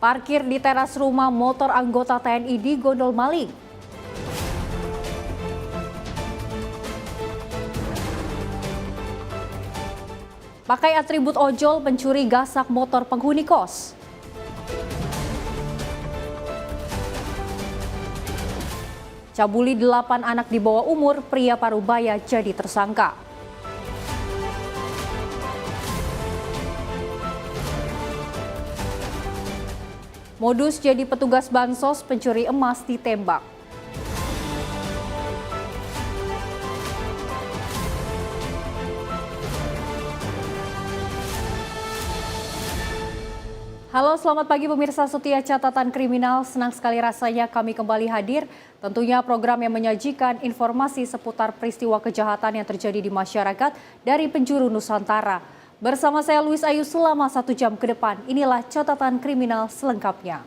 Parkir di teras rumah motor anggota TNI digondol maling. Pakai atribut ojol pencuri gasak motor penghuni kos. Cabuli 8 anak di bawah umur, pria Parubaya jadi tersangka. Modus jadi petugas bansos, pencuri emas ditembak. Halo, selamat pagi pemirsa setia Catatan Kriminal. Senang sekali rasanya kami kembali hadir. Tentunya program yang menyajikan informasi seputar peristiwa kejahatan yang terjadi di masyarakat dari penjuru Nusantara. Bersama saya Luis Ayu selama 1 jam ke depan. Inilah Catatan Kriminal selengkapnya.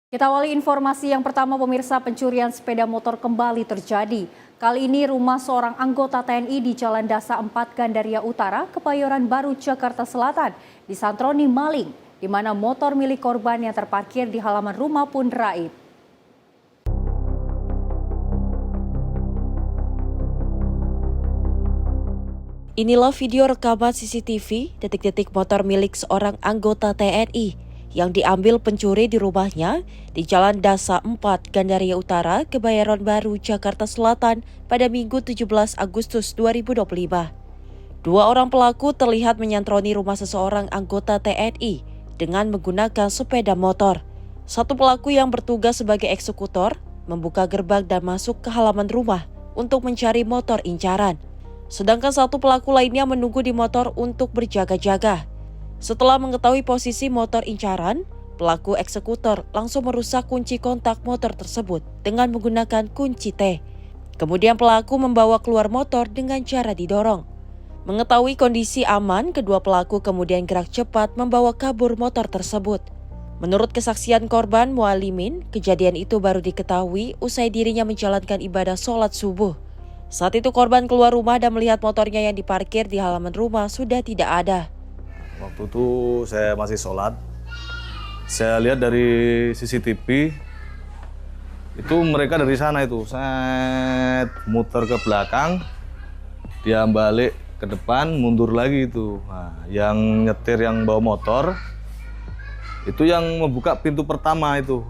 Kita awali informasi yang pertama pemirsa, pencurian sepeda motor kembali terjadi. Kali ini rumah seorang anggota TNI di Jalan Dasa 4 Gandaria Utara, Kebayoran Baru, Jakarta Selatan, disantroni maling, di mana motor milik korban yang terparkir di halaman rumah pun raib. Inilah video rekaman CCTV detik-detik motor milik seorang anggota TNI yang diambil pencuri di rumahnya di Jalan Dasa 4 Gandaria Utara, Kebayoran Baru, Jakarta Selatan pada Minggu 17 Agustus 2025. Dua orang pelaku terlihat menyantroni rumah seseorang anggota TNI dengan menggunakan sepeda motor. Satu pelaku yang bertugas sebagai eksekutor membuka gerbang dan masuk ke halaman rumah untuk mencari motor incaran. Sedangkan satu pelaku lainnya menunggu di motor untuk berjaga-jaga. Setelah mengetahui posisi motor incaran, pelaku eksekutor langsung merusak kunci kontak motor tersebut dengan menggunakan kunci T. Kemudian pelaku membawa keluar motor dengan cara didorong. Mengetahui kondisi aman, kedua pelaku kemudian gerak cepat membawa kabur motor tersebut. Menurut kesaksian korban Mualimin, kejadian itu baru diketahui usai dirinya menjalankan ibadah sholat subuh. Saat itu korban keluar rumah dan melihat motornya yang diparkir di halaman rumah sudah tidak ada. Waktu itu saya masih sholat, saya lihat dari CCTV, itu mereka dari sana itu, set muter ke belakang, dia balik ke depan, mundur lagi itu. Nah, yang nyetir yang bawa motor, itu yang membuka pintu pertama itu.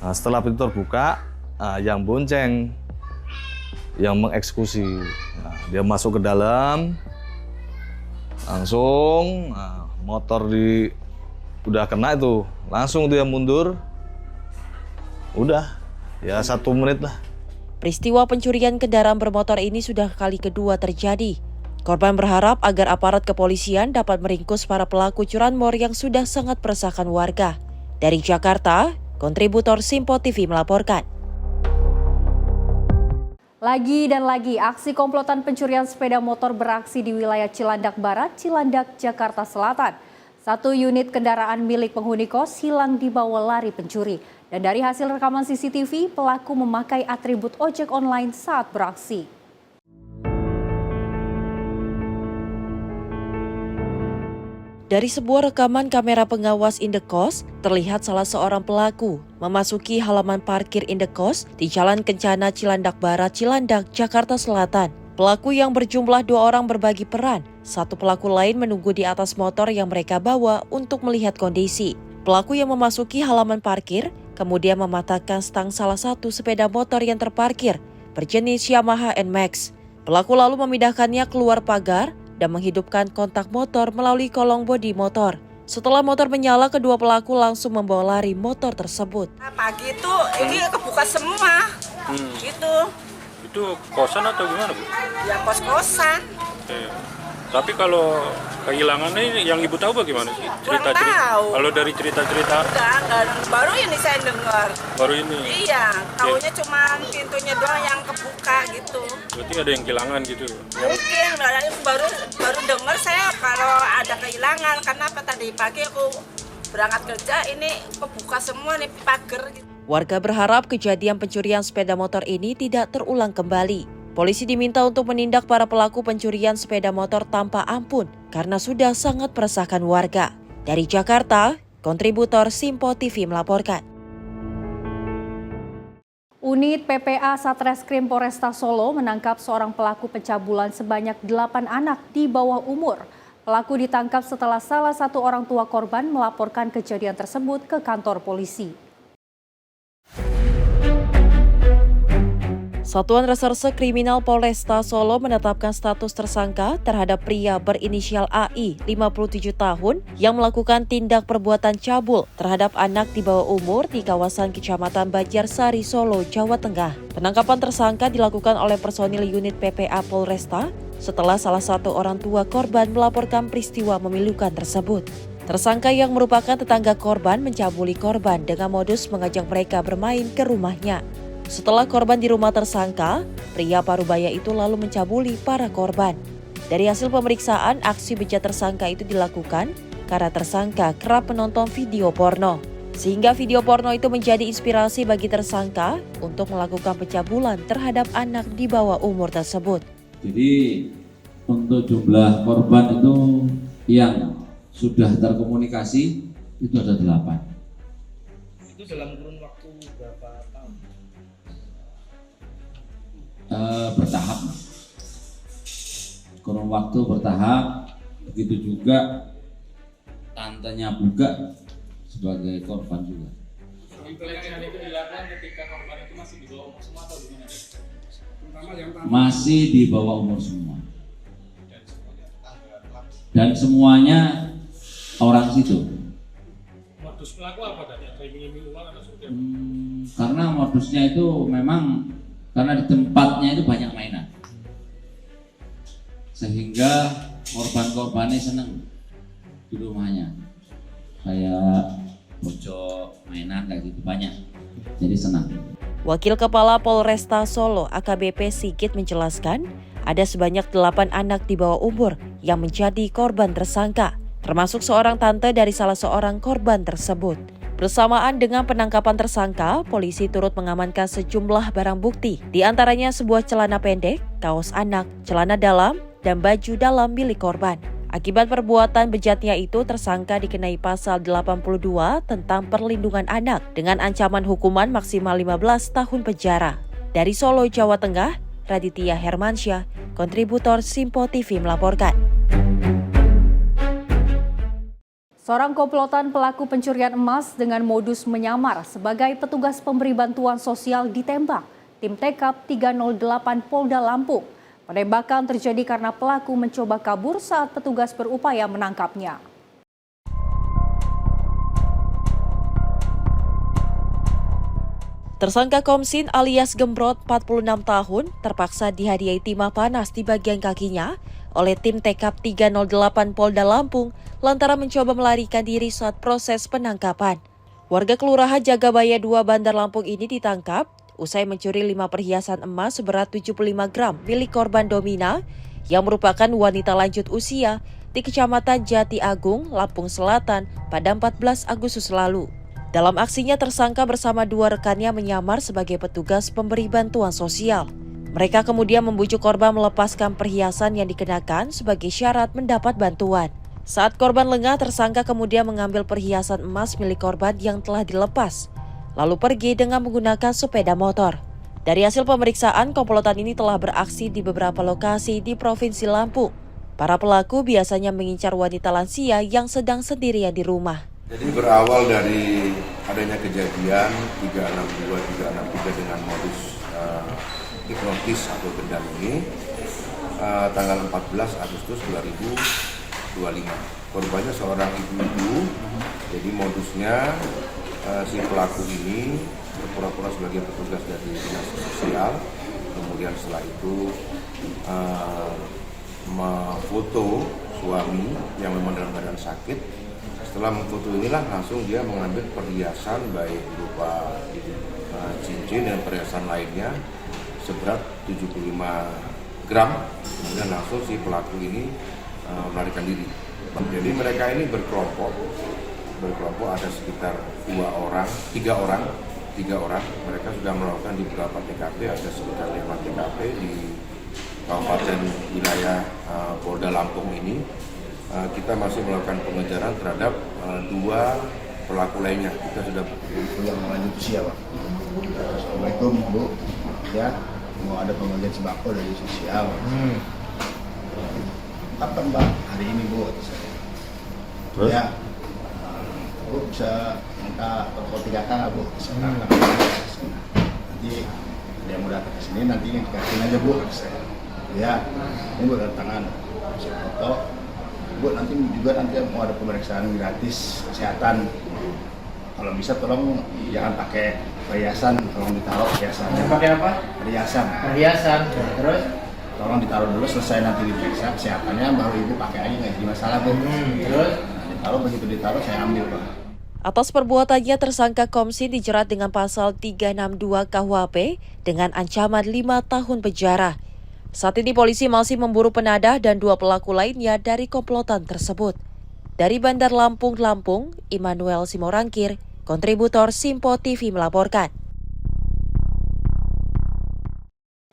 Nah, setelah pintu terbuka, yang bonceng, yang mengeksekusi. Nah, dia masuk ke dalam, langsung motor udah kena itu, langsung dia mundur, udah ya 1 menit lah. Peristiwa pencurian kendaraan bermotor ini sudah kali kedua terjadi. Korban berharap agar aparat kepolisian dapat meringkus para pelaku curanmor yang sudah sangat meresahkan warga. Dari Jakarta, kontributor Simpo TV melaporkan. Lagi dan lagi, aksi komplotan pencurian sepeda motor beraksi di wilayah Cilandak Barat, Cilandak, Jakarta Selatan. 1 unit kendaraan milik penghuni kos hilang dibawa lari pencuri. Dan dari hasil rekaman CCTV, pelaku memakai atribut ojek online saat beraksi. Dari sebuah rekaman kamera pengawas indekos, terlihat salah seorang pelaku memasuki halaman parkir indekos di Jalan Kencana Cilandak Barat, Cilandak, Jakarta Selatan. Pelaku yang berjumlah 2 orang berbagi peran. Satu pelaku lain menunggu di atas motor yang mereka bawa untuk melihat kondisi. Pelaku yang memasuki halaman parkir kemudian mematahkan stang salah satu sepeda motor yang terparkir berjenis Yamaha NMAX. Pelaku lalu memindahkannya keluar pagar dan menghidupkan kontak motor melalui kolong bodi motor. Setelah motor menyala, kedua pelaku langsung membawa lari motor tersebut. Pagi itu ini kebuka semua, gitu. Itu kosan atau gimana, Bu? Ya kos-kosan. Tapi kalau kehilangan ini yang Ibu tahu bagaimana sih? Kurang tahu. Kalau dari cerita-cerita? Enggak, baru ini saya dengar. Baru ini? Iya, taunya cuma pintunya doang yang kebuka gitu. Berarti ada yang kehilangan gitu? Mungkin, baru dengar saya kalau ada kehilangan. Karena tadi pagi aku berangkat kerja, ini kebuka semua nih pagar gitu. Warga berharap kejadian pencurian sepeda motor ini tidak terulang kembali. Polisi diminta untuk menindak para pelaku pencurian sepeda motor tanpa ampun karena sudah sangat meresahkan warga. Dari Jakarta, kontributor Simpo TV melaporkan. Unit PPA Satreskrim Polresta Solo menangkap seorang pelaku pencabulan sebanyak 8 anak di bawah umur. Pelaku ditangkap setelah salah satu orang tua korban melaporkan kejadian tersebut ke kantor polisi. Satuan Reserse Kriminal Polresta Solo menetapkan status tersangka terhadap pria berinisial AI, 57 tahun, yang melakukan tindak perbuatan cabul terhadap anak di bawah umur di kawasan Kecamatan Banjarsari, Solo, Jawa Tengah. Penangkapan tersangka dilakukan oleh personil unit PPA Polresta setelah salah satu orang tua korban melaporkan peristiwa memilukan tersebut. Tersangka yang merupakan tetangga korban mencabuli korban dengan modus mengajak mereka bermain ke rumahnya. Setelah korban di rumah tersangka, pria parubaya itu lalu mencabuli para korban. Dari hasil pemeriksaan, aksi bejat tersangka itu dilakukan karena tersangka kerap menonton video porno. Sehingga video porno itu menjadi inspirasi bagi tersangka untuk melakukan pencabulan terhadap anak di bawah umur tersebut. Jadi untuk jumlah korban itu yang sudah terkomunikasi itu ada 8. Itu dalam kurun waktu berapa tahun? Bertahap, kurun waktu bertahap. Begitu juga tantenya juga sebagai korban juga. Pelecehan itu dilakukan ketika korban itu masih di bawah umur semua atau gimana? Masih di bawah umur semua. Dan semuanya orang situ. Modus pelaku apa tadi? Iming-iming uang atau seperti apa? Karena modusnya itu memang karena di tempatnya itu banyak mainan, sehingga korban-korbannya seneng di rumahnya, kayak pojok mainan kayak gitu banyak, jadi senang. Wakil Kepala Polresta Solo AKBP Sigit menjelaskan, ada sebanyak 8 anak di bawah umur yang menjadi korban tersangka, termasuk seorang tante dari salah seorang korban tersebut. Bersamaan dengan penangkapan tersangka, polisi turut mengamankan sejumlah barang bukti, di antaranya sebuah celana pendek, kaos anak, celana dalam, dan baju dalam milik korban. Akibat perbuatan bejatnya itu, tersangka dikenai pasal 82 tentang perlindungan anak dengan ancaman hukuman maksimal 15 tahun penjara. Dari Solo, Jawa Tengah, Raditya Hermansyah, kontributor Simpo TV melaporkan. Seorang komplotan pelaku pencurian emas dengan modus menyamar sebagai petugas pemberi bantuan sosial ditembak. Tim TKP 308 Polda Lampung. Penembakan terjadi karena pelaku mencoba kabur saat petugas berupaya menangkapnya. Tersangka Komsin alias Gembrot 46 tahun terpaksa dihadiahi timah panas di bagian kakinya oleh tim TKP 308 Polda Lampung lantaran mencoba melarikan diri saat proses penangkapan. Warga Kelurahan Jagabaya 2 Bandar Lampung ini ditangkap usai mencuri 5 perhiasan emas seberat 75 gram milik korban Domina yang merupakan wanita lanjut usia di Kecamatan Jati Agung, Lampung Selatan pada 14 Agustus lalu. Dalam aksinya, tersangka bersama 2 rekannya menyamar sebagai petugas pemberi bantuan sosial. Mereka kemudian membujuk korban melepaskan perhiasan yang dikenakan sebagai syarat mendapat bantuan. Saat korban lengah, tersangka kemudian mengambil perhiasan emas milik korban yang telah dilepas, lalu pergi dengan menggunakan sepeda motor. Dari hasil pemeriksaan, komplotan ini telah beraksi di beberapa lokasi di Provinsi Lampung. Para pelaku biasanya mengincar wanita lansia yang sedang sendirian di rumah. Jadi berawal dari adanya kejadian 362-363 dengan modus hipnotis atau gendam ini tanggal 14 Agustus 2025. Korbannya seorang ibu-ibu, jadi modusnya si pelaku ini berpura-pura sebagai petugas dari dinas sosial, kemudian setelah itu memfoto suami yang memang dalam keadaan sakit. Setelah memfoto inilah langsung dia mengambil perhiasan baik berupa cincin dan perhiasan lainnya seberat 75 gram. Kemudian langsung si pelaku ini melarikan diri. Jadi mereka ini berkelompok ada sekitar 3 orang. Mereka sudah melakukan di beberapa TKP, ada sekitar 5 TKP di Kabupaten wilayah Polda Lampung ini, kita masih melakukan pengejaran terhadap 2 pelaku lainnya. Kita sudah yang lanjut usia, Pak. Assalamualaikum, Bu. Ya, mau ada pembagian sembako dari sosial. Kapan, Mbak? Hari ini, Bu. Terus? Ya, Bu bisa minta toko 3 kali, Bu. Nanti dia mau datang ke sini, nanti ini dikasih aja, Bu. Ya, ini Bu tangan. Bisa foto. Bu, nanti mau ada pemeriksaan gratis kesehatan. Kalau bisa tolong jangan pakai perhiasan, tolong ditaruh perhiasannya. Pakai apa? Perhiasan. Perhiasan. Terus? Tolong ditaruh dulu, selesai nanti diperiksa kesehatannya, baru ibu pakai aja, nggak jadi masalah, Bu. Terus? Nah, ditaruh, begitu ditaruh saya ambil, Pak. Atas perbuatannya, tersangka Komsin dijerat dengan pasal 362 KUHP dengan ancaman 5 tahun penjara. Saat ini polisi masih memburu penadah dan 2 pelaku lainnya dari komplotan tersebut. Dari Bandar Lampung, Immanuel Simorangkir, kontributor Simpo TV melaporkan.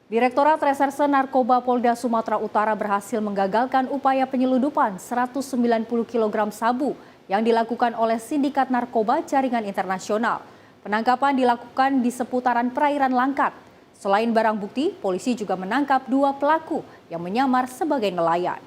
Direktorat Reserse Narkoba Polda Sumatera Utara berhasil menggagalkan upaya penyeludupan 190 kg sabu yang dilakukan oleh sindikat narkoba jaringan internasional. Penangkapan dilakukan di seputaran perairan Langkat. Selain barang bukti, polisi juga menangkap 2 pelaku yang menyamar sebagai nelayan.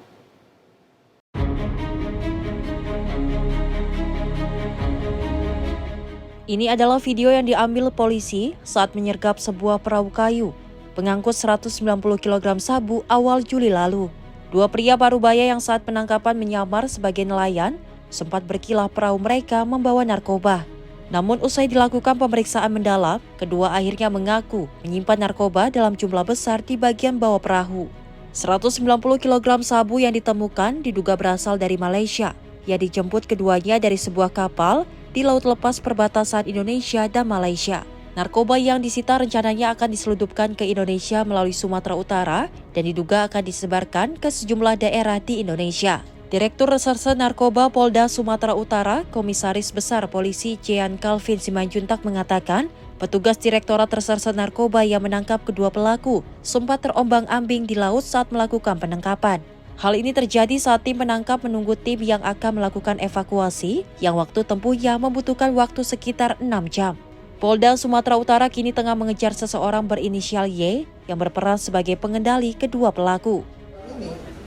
Ini adalah video yang diambil polisi saat menyergap sebuah perahu kayu pengangkut 190 kg sabu awal Juli lalu. 2 pria parubaya yang saat penangkapan menyamar sebagai nelayan sempat berkilah perahu mereka membawa narkoba. Namun usai dilakukan pemeriksaan mendalam, kedua akhirnya mengaku menyimpan narkoba dalam jumlah besar di bagian bawah perahu. 190 kg sabu yang ditemukan diduga berasal dari Malaysia, yang dijemput keduanya dari sebuah kapal di laut lepas perbatasan Indonesia dan Malaysia. Narkoba yang disita rencananya akan diselundupkan ke Indonesia melalui Sumatera Utara dan diduga akan disebarkan ke sejumlah daerah di Indonesia. Direktur Reserse Narkoba Polda Sumatera Utara, Komisaris Besar Polisi Jean Calvin Simanjuntak mengatakan, petugas Direktorat Reserse Narkoba yang menangkap kedua pelaku sempat terombang-ambing di laut saat melakukan penangkapan. Hal ini terjadi saat tim penangkap menunggu tim yang akan melakukan evakuasi yang waktu tempuhnya membutuhkan waktu sekitar 6 jam. Polda Sumatera Utara kini tengah mengejar seseorang berinisial Y yang berperan sebagai pengendali kedua pelaku.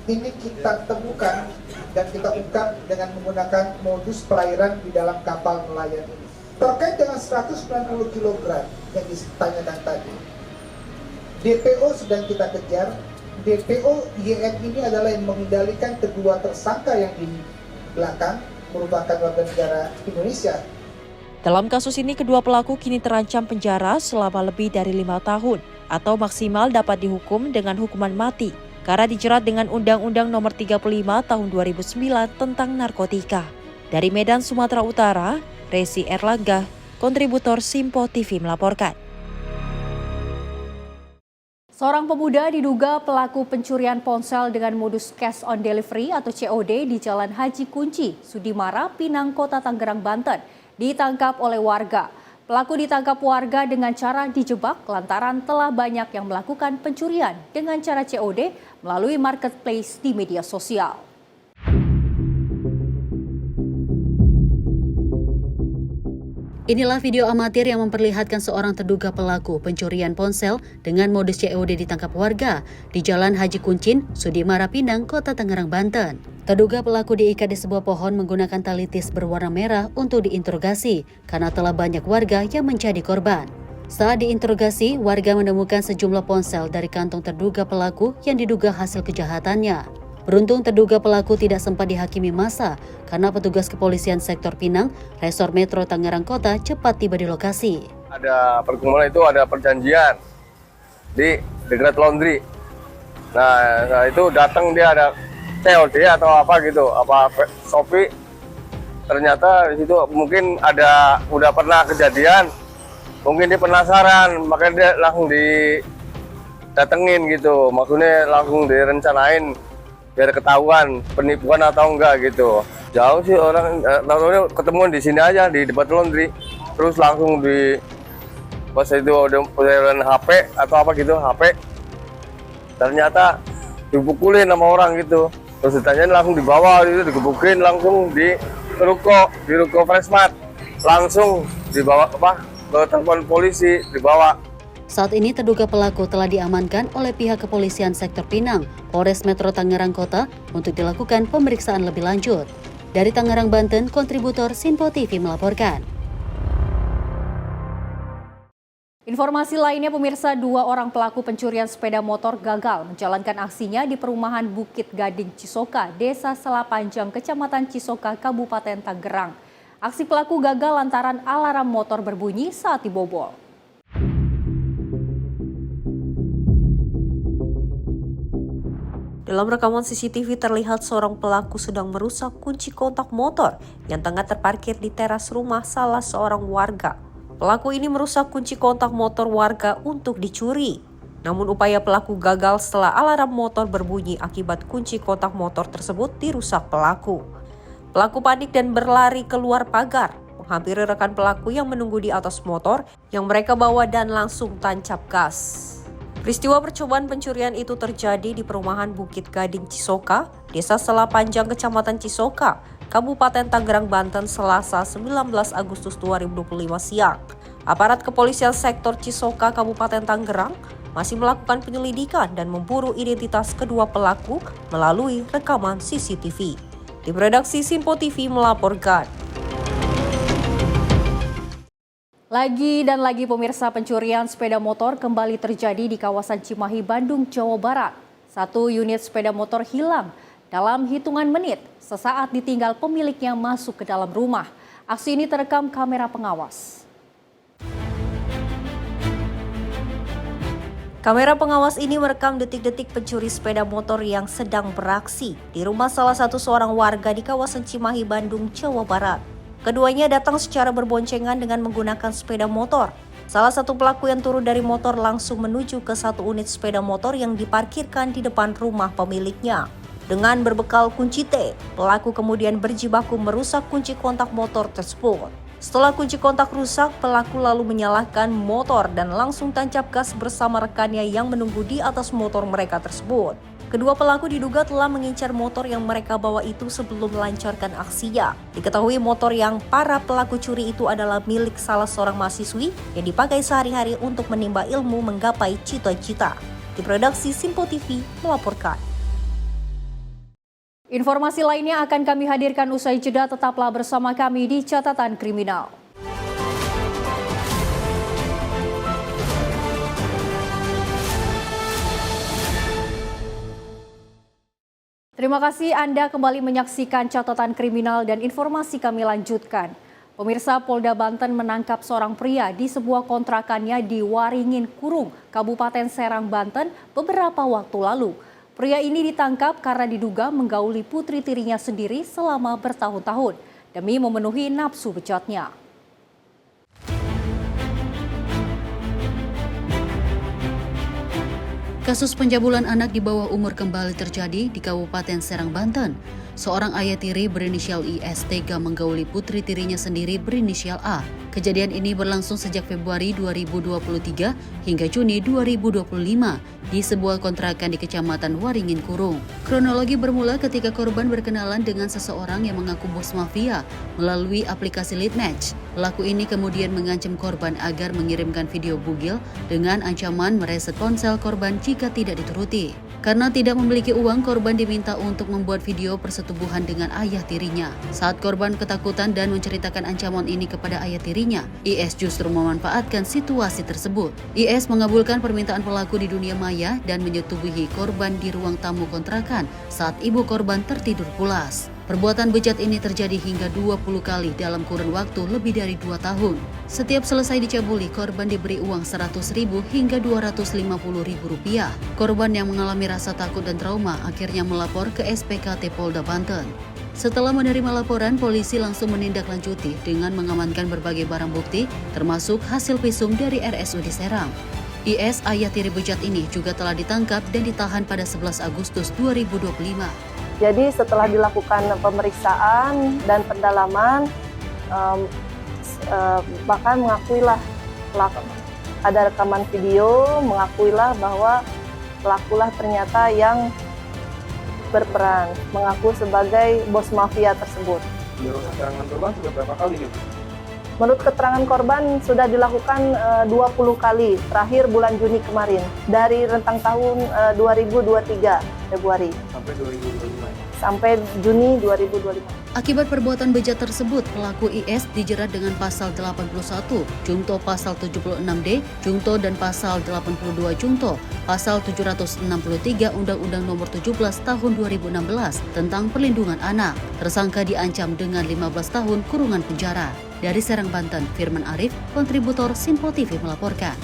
Ini kita temukan dan kita ungkap dengan menggunakan modus perairan di dalam kapal nelayan ini. Terkait dengan 190 kg yang ditanyakan tadi, DPO sedang kita kejar. DPO YN ini adalah yang mengendalikan kedua tersangka yang di belakang merupakan warga negara Indonesia. Dalam kasus ini, kedua pelaku kini terancam penjara selama lebih dari 5 tahun atau maksimal dapat dihukum dengan hukuman mati karena dijerat dengan Undang-Undang Nomor 35 Tahun 2009 tentang narkotika. Dari Medan, Sumatera Utara, Resi Erlangga, kontributor Simpo TV melaporkan. Seorang pemuda diduga pelaku pencurian ponsel dengan modus cash on delivery atau COD di Jalan Haji Kunci, Sudimara, Pinang, Kota Tangerang, Banten, ditangkap oleh warga. Pelaku ditangkap warga dengan cara dijebak lantaran telah banyak yang melakukan pencurian dengan cara COD melalui marketplace di media sosial. Inilah video amatir yang memperlihatkan seorang terduga pelaku pencurian ponsel dengan modus COD ditangkap warga di Jalan Haji Kuncin, Sudimara, Pinang, Kota Tangerang, Banten. Terduga pelaku diikat di sebuah pohon menggunakan tali tis berwarna merah untuk diinterogasi karena telah banyak warga yang menjadi korban. Saat diinterogasi, warga menemukan sejumlah ponsel dari kantong terduga pelaku yang diduga hasil kejahatannya. Beruntung terduga pelaku tidak sempat dihakimi massa karena petugas kepolisian sektor Pinang, Resor Metro Tangerang Kota cepat tiba di lokasi. Ada pergumulan itu ada perjanjian di dekat laundry. Nah itu datang dia ada COD atau apa gitu, apa Shopee. Ternyata di situ mungkin ada udah pernah kejadian, mungkin dia penasaran, makanya dia langsung didatengin gitu, maksudnya langsung direncanain biar ketahuan penipuan atau enggak gitu. Jauh sih orang, lalu ketemu di sini aja di depan laundry, terus langsung di pas itu udah pencurian HP atau apa gitu, HP. Ternyata dipukulin sama orang gitu. Terus ditanyain langsung dibawa gitu, digebukin langsung di ruko Freshmart, langsung dibawa ke telepon polisi, dibawa. Saat ini terduga pelaku telah diamankan oleh pihak kepolisian sektor Pinang, Polres Metro Tangerang Kota untuk dilakukan pemeriksaan lebih lanjut. Dari Tangerang, Banten, kontributor Sinpo TV melaporkan. Informasi lainnya pemirsa, 2 orang pelaku pencurian sepeda motor gagal menjalankan aksinya di perumahan Bukit Gading Cisoka, Desa Selapanjang, Kecamatan Cisoka, Kabupaten Tangerang. Aksi pelaku gagal lantaran alarm motor berbunyi saat dibobol. Dalam rekaman CCTV terlihat seorang pelaku sedang merusak kunci kontak motor yang tengah terparkir di teras rumah salah seorang warga. Pelaku ini merusak kunci kontak motor warga untuk dicuri. Namun upaya pelaku gagal setelah alarm motor berbunyi akibat kunci kontak motor tersebut dirusak pelaku. Pelaku panik dan berlari keluar pagar, menghampiri rekan pelaku yang menunggu di atas motor yang mereka bawa dan langsung tancap gas. Peristiwa percobaan pencurian itu terjadi di perumahan Bukit Gading Cisoka, Desa Selapanjang, Kecamatan Cisoka, Kabupaten Tangerang, Banten, Selasa 19 Agustus 2025 siang. Aparat kepolisian sektor Cisoka, Kabupaten Tangerang, masih melakukan penyelidikan dan memburu identitas kedua pelaku melalui rekaman CCTV. Tim redaksi Sinpo TV melaporkan. Lagi dan lagi pemirsa, pencurian sepeda motor kembali terjadi di kawasan Cimahi, Bandung, Jawa Barat. 1 unit sepeda motor hilang dalam hitungan menit sesaat ditinggal pemiliknya masuk ke dalam rumah. Aksi ini terekam kamera pengawas. Kamera pengawas ini merekam detik-detik pencuri sepeda motor yang sedang beraksi di rumah salah satu seorang warga di kawasan Cimahi, Bandung, Jawa Barat. Keduanya datang secara berboncengan dengan menggunakan sepeda motor. Salah satu pelaku yang turun dari motor langsung menuju ke 1 unit sepeda motor yang diparkirkan di depan rumah pemiliknya. Dengan berbekal kunci T, pelaku kemudian berjibaku merusak kunci kontak motor tersebut. Setelah kunci kontak rusak, pelaku lalu menyalakan motor dan langsung tancap gas bersama rekannya yang menunggu di atas motor mereka tersebut. Kedua pelaku diduga telah mengincar motor yang mereka bawa itu sebelum melancarkan aksinya. Diketahui motor yang para pelaku curi itu adalah milik salah seorang mahasiswi yang dipakai sehari-hari untuk menimba ilmu menggapai cita-cita. Tim redaksi Sinpo TV melaporkan. Informasi lainnya akan kami hadirkan usai jeda, tetaplah bersama kami di Catatan Kriminal. Terima kasih Anda kembali menyaksikan Catatan Kriminal dan informasi kami lanjutkan. Pemirsa, Polda Banten menangkap seorang pria di sebuah kontrakannya di Waringin Kurung, Kabupaten Serang, Banten beberapa waktu lalu. Pria ini ditangkap karena diduga menggauli putri tirinya sendiri selama bertahun-tahun demi memenuhi nafsu bejatnya. Kasus pencabulan anak di bawah umur kembali terjadi di Kabupaten Serang, Banten. Seorang ayah tiri berinisial IS tega menggauli putri tirinya sendiri berinisial A. Kejadian ini berlangsung sejak Februari 2023 hingga Juni 2025 di sebuah kontrakan di Kecamatan Waringin Kurung. Kronologi bermula ketika korban berkenalan dengan seseorang yang mengaku bos mafia melalui aplikasi lead match. Pelaku ini kemudian mengancam korban agar mengirimkan video bugil dengan ancaman mereset ponsel korban jika tidak dituruti. Karena tidak memiliki uang, korban diminta untuk membuat video persetubuhan dengan ayah tirinya. Saat korban ketakutan dan menceritakan ancaman ini kepada ayah tirinya, IS justru memanfaatkan situasi tersebut. IS mengabulkan permintaan pelaku di dunia maya dan menyetubuhi korban di ruang tamu kontrakan saat ibu korban tertidur pulas. Perbuatan bejat ini terjadi hingga 20 kali dalam kurun waktu lebih dari 2 tahun. Setiap selesai dicabuli, korban diberi uang Rp100.000 hingga Rp250.000. Korban yang mengalami rasa takut dan trauma akhirnya melapor ke SPKT Polda Banten. Setelah menerima laporan, polisi langsung menindaklanjuti dengan mengamankan berbagai barang bukti, termasuk hasil visum dari RSUD Serang. IS, ayah tiri bejat ini, juga telah ditangkap dan ditahan pada 11 Agustus 2025. Jadi setelah dilakukan pemeriksaan dan pendalaman, bahkan mengakuilah pelaku, ada rekaman video, mengakuilah bahwa pelakulah ternyata yang berperan, mengaku sebagai bos mafia tersebut. Menurut keterangan korban sudah berapa kali gitu? Menurut keterangan korban sudah dilakukan 20 kali, terakhir bulan Juni kemarin, dari rentang tahun 2023 Februari Sampai 2025 ya? sampai Juni 2025. Akibat perbuatan bejat tersebut, pelaku IS dijerat dengan pasal 81, Jungto pasal 76D, Jungto dan pasal 82 Jungto, pasal 763 Undang-Undang Nomor 17 Tahun 2016 tentang Perlindungan Anak. Tersangka diancam dengan 15 tahun kurungan penjara. Dari Serang, Banten, Firman Arif, kontributor Sinpo TV melaporkan.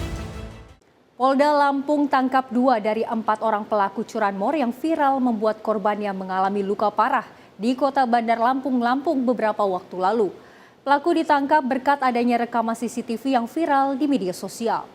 Polda Lampung tangkap 2 dari 4 orang pelaku curanmor yang viral membuat korbannya mengalami luka parah di kota Bandar Lampung, beberapa waktu lalu. Pelaku ditangkap berkat adanya rekaman CCTV yang viral di media sosial.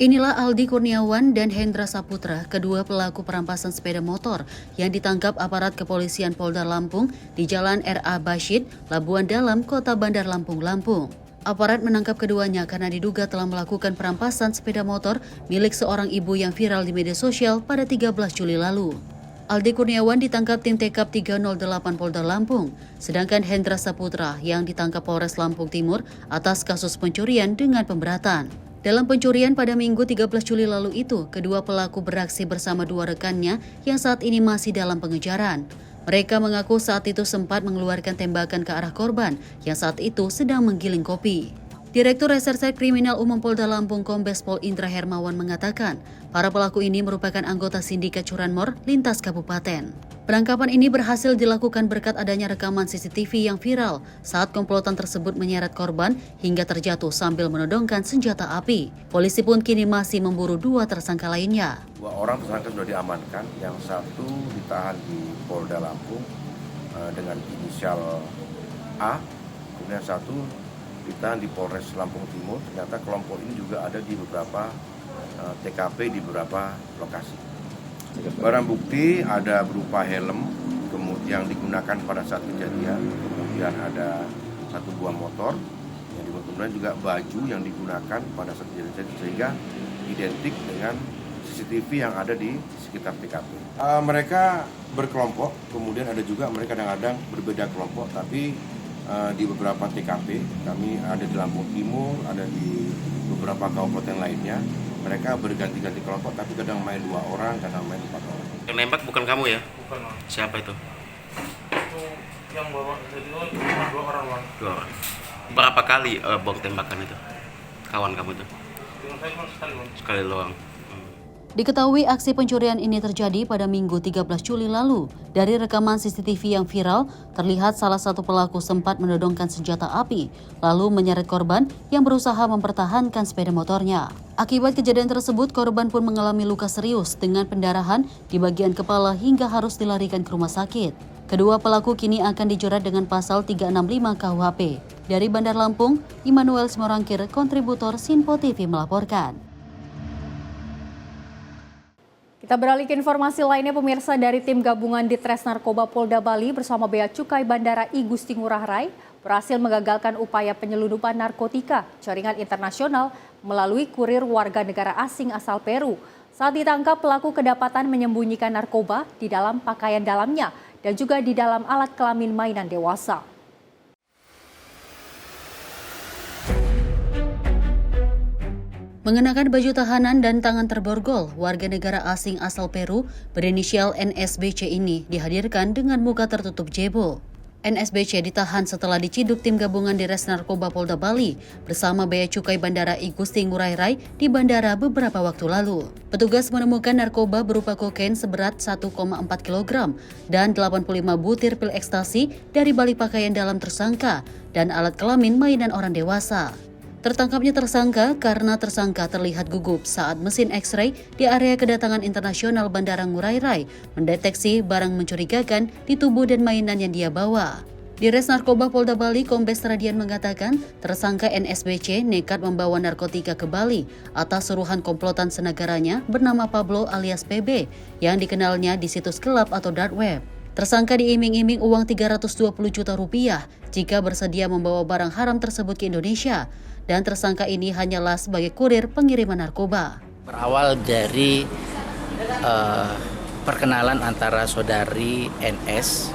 Inilah Aldi Kurniawan dan Hendra Saputra, kedua pelaku perampasan sepeda motor yang ditangkap aparat kepolisian Polda Lampung di Jalan R.A. Bashid, Labuan Dalam, Kota Bandar Lampung, Lampung. Aparat menangkap keduanya karena diduga telah melakukan perampasan sepeda motor milik seorang ibu yang viral di media sosial pada 13 Juli lalu. Aldi Kurniawan ditangkap tim TKP 308 Polda Lampung, sedangkan Hendra Saputra yang ditangkap Polres Lampung Timur atas kasus pencurian dengan pemberatan. Dalam pencurian pada Minggu 13 Juli lalu itu, kedua pelaku beraksi bersama 2 rekannya yang saat ini masih dalam pengejaran. Mereka mengaku saat itu sempat mengeluarkan tembakan ke arah korban yang saat itu sedang menggiling kopi. Direktur Reserse Kriminal Umum Polda Lampung Kombes Pol Indra Hermawan mengatakan, para pelaku ini merupakan anggota sindikat curanmor lintas kabupaten. Penangkapan ini berhasil dilakukan berkat adanya rekaman CCTV yang viral saat komplotan tersebut menyeret korban hingga terjatuh sambil menodongkan senjata api. Polisi pun kini masih memburu 2 tersangka lainnya. 2 orang tersangka sudah diamankan, yang satu ditahan di Polda Lampung dengan inisial A, kemudian satu ditahan di Polres Lampung Timur. Ternyata kelompok ini juga ada di beberapa TKP di beberapa lokasi. Barang bukti ada berupa helm yang digunakan pada saat kejadian, kemudian ada 1 buah motor, kemudian juga baju yang digunakan pada saat kejadian, sehingga identik dengan CCTV yang ada di sekitar TKP. Mereka berkelompok, kemudian ada juga mereka kadang-kadang berbeda kelompok, tapi di beberapa TKP, kami ada di Lampung Timur, ada di beberapa kabupaten lainnya. Mereka berganti-ganti kelompok, tapi kadang main 2 orang, kadang main 4 orang. Yang nembak bukan kamu ya? Bukan, Bang. Siapa itu? Itu yang bawa jadi 2 orang, Bang. 2 orang. Berapa kali bom tembakan itu? Kawan kamu itu? Dengan saya cuma sekali, Bang. Sekali doang. Diketahui aksi pencurian ini terjadi pada Minggu 13 Juli lalu. Dari rekaman CCTV yang viral, terlihat salah satu pelaku sempat menodongkan senjata api, lalu menyeret korban yang berusaha mempertahankan sepeda motornya. Akibat kejadian tersebut, korban pun mengalami luka serius dengan pendarahan di bagian kepala hingga harus dilarikan ke rumah sakit. Kedua pelaku kini akan dijerat dengan pasal 365 KUHP. Dari Bandar Lampung, Immanuel Smorangkir, kontributor Sinpo TV melaporkan. Kita beralih ke informasi lainnya, pemirsa. Dari tim gabungan Ditres Narkoba Polda Bali bersama Bea Cukai Bandara I Gusti Ngurah Rai berhasil menggagalkan upaya penyelundupan narkotika jaringan internasional melalui kurir warga negara asing asal Peru. Saat ditangkap, pelaku kedapatan menyembunyikan narkoba di dalam pakaian dalamnya dan juga di dalam alat kelamin mainan dewasa. Mengenakan baju tahanan dan tangan terborgol, warga negara asing asal Peru berinisial NSBC ini dihadirkan dengan muka tertutup jebo. NSBC ditahan setelah diciduk tim gabungan Ditres Narkoba Polda Bali bersama Bea Cukai Bandara I Gusti Ngurah Rai di bandara beberapa waktu lalu. Petugas menemukan narkoba berupa kokain seberat 1,4 kg dan 85 butir pil ekstasi dari balik pakaian dalam tersangka dan alat kelamin mainan orang dewasa. Tertangkapnya tersangka karena tersangka terlihat gugup saat mesin X-ray di area kedatangan internasional Bandara Ngurah Rai mendeteksi barang mencurigakan di tubuh dan mainan yang dia bawa. Ditres Narkoba Polda Bali Kombes Radian mengatakan tersangka NSBC nekat membawa narkotika ke Bali atas suruhan komplotan senegaranya bernama Pablo alias PB yang dikenalnya di situs gelap atau dark web. Tersangka diiming-iming uang 320 juta rupiah jika bersedia membawa barang haram tersebut ke Indonesia. dan tersangka ini hanyalah sebagai kurir pengiriman narkoba. Berawal dari perkenalan antara saudari NS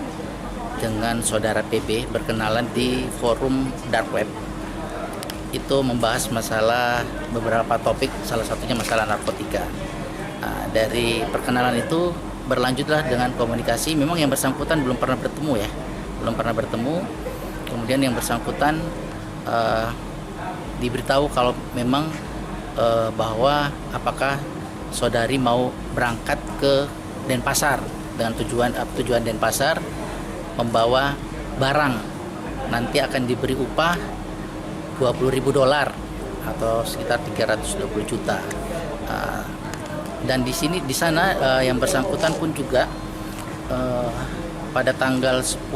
dengan saudara PB, berkenalan di forum dark web. Itu membahas masalah beberapa topik, salah satunya masalah narkotika. Dari perkenalan itu berlanjutlah dengan komunikasi. Memang yang bersangkutan belum pernah bertemu ya, Kemudian yang bersangkutan diberitahu kalau memang bahwa apakah saudari mau berangkat ke Denpasar dengan tujuan Denpasar membawa barang, nanti akan diberi upah $20.000 atau sekitar 320 juta. Dan di sana yang bersangkutan pun juga pada tanggal 10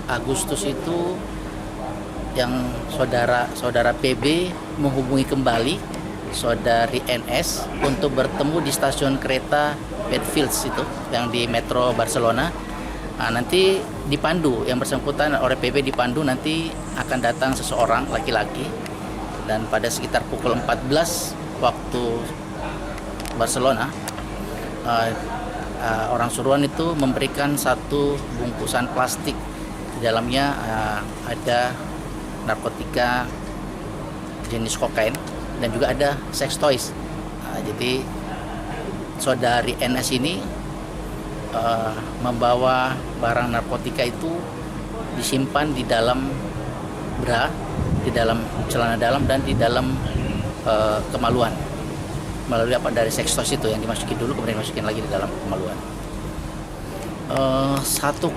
Agustus itu yang saudara PB menghubungi kembali saudari NS untuk bertemu di stasiun kereta Bedfields itu yang di Metro Barcelona. Nanti dipandu, yang bersangkutan oleh PB dipandu, nanti akan datang seseorang laki-laki, dan pada sekitar pukul 14 waktu Barcelona orang suruhan itu memberikan satu bungkusan plastik, di dalamnya ada narkotika jenis kokain dan juga ada sex toys. Jadi saudari NS ini membawa barang narkotika itu disimpan di dalam bra, di dalam celana dalam, dan di dalam kemaluan, melalui dari sex toys itu yang dimasukin dulu kemudian dimasukin lagi di dalam kemaluan. 1,5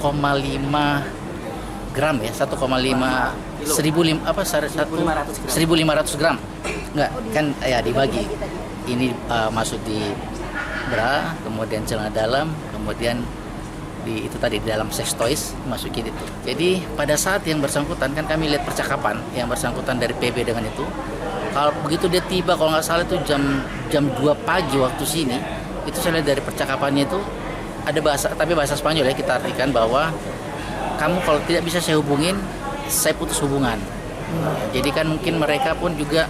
gram ya, 1.500 gram, enggak kan ya, dibagi. Ini masuk di bra, kemudian celana dalam, kemudian di dalam sex toys masukin itu. Jadi pada saat yang bersangkutan kan kami lihat percakapan yang bersangkutan dari PB dengan itu. Kalau begitu dia tiba, kalau nggak salah itu jam 2 pagi waktu sini, itu saya lihat dari percakapannya itu ada bahasa, tapi bahasa Spanyol ya, kita artikan bahwa kamu kalau tidak bisa saya hubungin, saya putus hubungan. Jadi kan mungkin mereka pun juga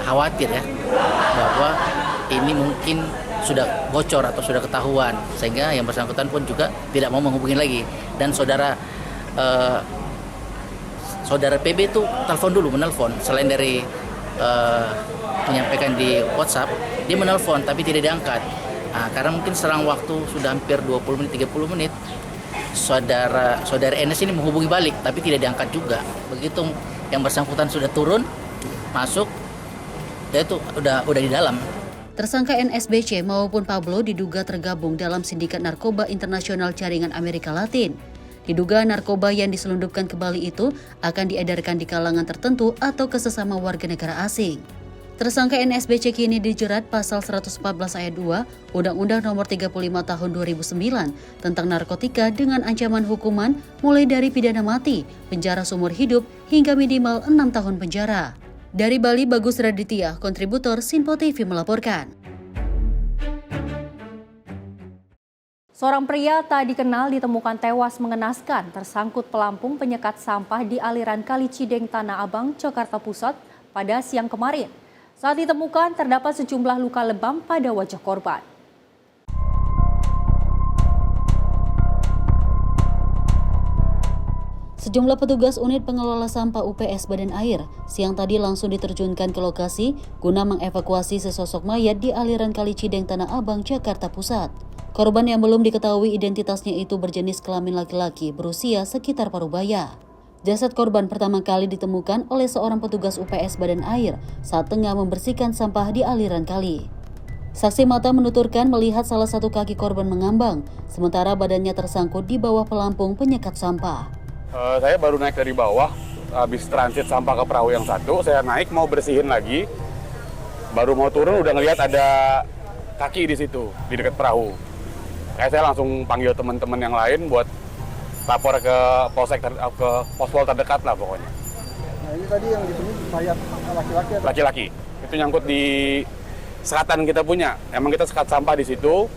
khawatir ya bahwa ini mungkin sudah bocor atau sudah ketahuan, sehingga yang bersangkutan pun juga tidak mau menghubungi lagi. Dan saudara PB itu menelpon selain dari menyampaikan di WhatsApp, dia menelpon tapi tidak diangkat. Karena mungkin serang waktu sudah hampir 20 menit 30 menit, saudara NS ini menghubungi balik tapi tidak diangkat juga. Begitu yang bersangkutan sudah turun masuk, dia itu udah di dalam. Tersangka NSBC maupun Pablo diduga tergabung dalam sindikat narkoba internasional jaringan Amerika Latin. Diduga narkoba yang diselundupkan ke Bali itu akan diedarkan di kalangan tertentu atau ke sesama warga negara asing. Tersangka NSBC kini dijerat pasal 114 ayat 2 Undang-Undang Nomor 35 Tahun 2009 tentang narkotika dengan ancaman hukuman mulai dari pidana mati, penjara seumur hidup hingga minimal 6 tahun penjara. Dari Bali, Bagus Raditya, kontributor Sinpo TV melaporkan. Seorang pria tak dikenal ditemukan tewas mengenaskan tersangkut pelampung penyekat sampah di aliran Kali Cideng, Tanah Abang, Jakarta Pusat pada siang kemarin. Saat ditemukan, terdapat sejumlah luka lebam pada wajah korban. Sejumlah petugas unit pengelola sampah UPS Badan Air siang tadi langsung diterjunkan ke lokasi guna mengevakuasi sesosok mayat di aliran Kali Cideng, Tanah Abang, Jakarta Pusat. Korban yang belum diketahui identitasnya itu berjenis kelamin laki-laki berusia sekitar parubaya. Jasad korban pertama kali ditemukan oleh seorang petugas UPS Badan Air saat tengah membersihkan sampah di aliran kali. Saksi mata menuturkan melihat salah satu kaki korban mengambang, sementara badannya tersangkut di bawah pelampung penyekat sampah. Saya baru naik dari bawah, habis transit sampah ke perahu yang satu, saya naik mau bersihin lagi, baru mau turun udah ngelihat ada kaki di situ, di dekat perahu. Saya langsung panggil teman-teman yang lain buat lapor ke polsek, ke pospol terdekat lah pokoknya. Nah ini tadi yang di sini mayat laki-laki atau? Laki-laki, itu nyangkut di sekatan kita punya. Emang kita sekat sampah di situ,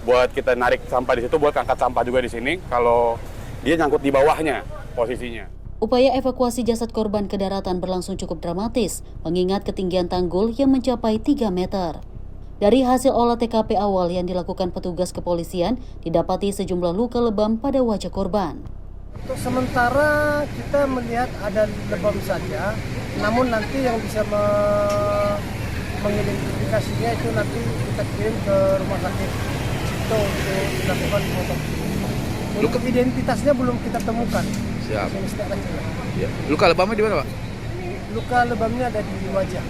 buat kita narik sampah di situ, buat angkat sampah juga di sini. Kalau dia nyangkut di bawahnya posisinya. Upaya evakuasi jasad korban ke daratan berlangsung cukup dramatis, mengingat ketinggian tanggul yang mencapai 3 meter. Dari hasil olah TKP awal yang dilakukan petugas kepolisian, didapati sejumlah luka lebam pada wajah korban. Untuk sementara kita melihat ada lebam saja, namun nanti yang bisa mengidentifikasinya itu nanti kita kirim ke rumah sakit Cipto untuk dilakukan otopsi. Untuk identitasnya belum kita temukan. Siap. Ya. Luka lebamnya di mana, Pak? Luka lebamnya ada di wajah.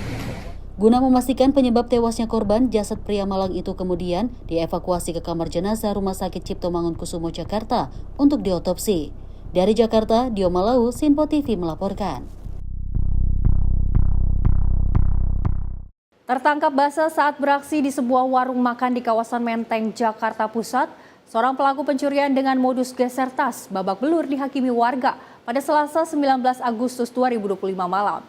Guna memastikan penyebab tewasnya korban, jasad pria malang itu kemudian dievakuasi ke kamar jenazah Rumah Sakit Cipto Mangunkusumo, Jakarta untuk diotopsi. Dari Jakarta, Dio Malau, Sinpo TV melaporkan. Tertangkap basah saat beraksi di sebuah warung makan di kawasan Menteng, Jakarta Pusat, seorang pelaku pencurian dengan modus geser tas babak belur dihakimi warga pada Selasa 19 Agustus 2025 malam.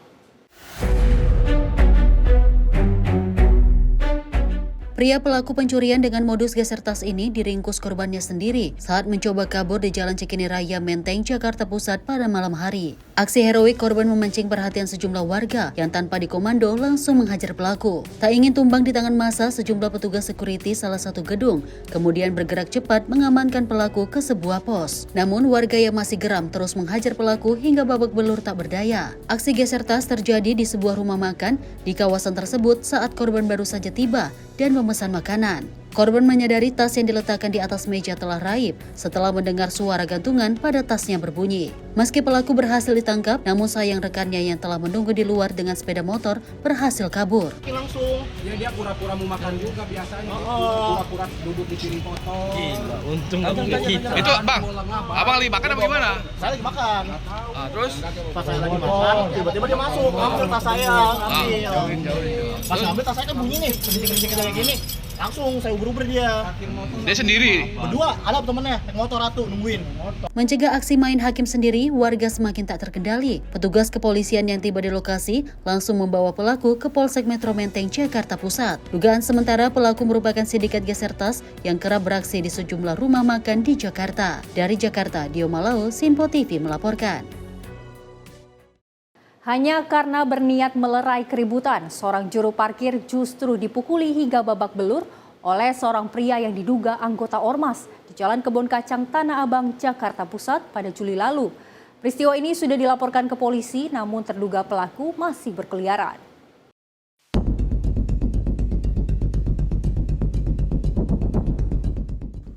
Pria pelaku pencurian dengan modus geser tas ini diringkus korbannya sendiri saat mencoba kabur di Jalan Cikini Raya, Menteng, Jakarta Pusat pada malam hari. Aksi heroik korban memancing perhatian sejumlah warga yang tanpa dikomando langsung menghajar pelaku. Tak ingin tumbang di tangan massa, sejumlah petugas security salah satu gedung kemudian bergerak cepat mengamankan pelaku ke sebuah pos. Namun warga yang masih geram terus menghajar pelaku hingga babak belur tak berdaya. Aksi geser tas terjadi di sebuah rumah makan di kawasan tersebut saat korban baru saja tiba dan memesan makanan. Korban menyadari tas yang diletakkan di atas meja telah raib setelah mendengar suara gantungan pada tasnya berbunyi. Meski pelaku berhasil ditangkap, namun sayang rekannya yang telah menunggu di luar dengan sepeda motor berhasil kabur. Langsung, dia pura-pura mau makan juga biasanya. Pura-pura duduk di piring foto. Gila, untung gak punya kita. Itu bang, abang lagi makan apa gimana? Saya lagi makan. Terus? Pas saya lagi makan, tiba-tiba dia masuk, ngambil tas saya, ambil. Pas ngambil tas saya kan bunyi nih, kencing-kencing kayak gini. Langsung saya uber-uber dia. Dia sendiri? Berdua, ada temennya, naik motor ratu, nungguin. Mencegah aksi main hakim sendiri, warga semakin tak terkendali. Petugas kepolisian yang tiba di lokasi langsung membawa pelaku ke Polsek Metro Menteng, Jakarta Pusat. Dugaan sementara pelaku merupakan sindikat geser tas yang kerap beraksi di sejumlah rumah makan di Jakarta. Dari Jakarta, Dio Malau, Sinpo TV melaporkan. Hanya karena berniat melerai keributan, seorang juru parkir justru dipukuli hingga babak belur oleh seorang pria yang diduga anggota Ormas di Jalan Kebon Kacang, Tanah Abang, Jakarta Pusat pada Juli lalu. Peristiwa ini sudah dilaporkan ke polisi, namun terduga pelaku masih berkeliaran.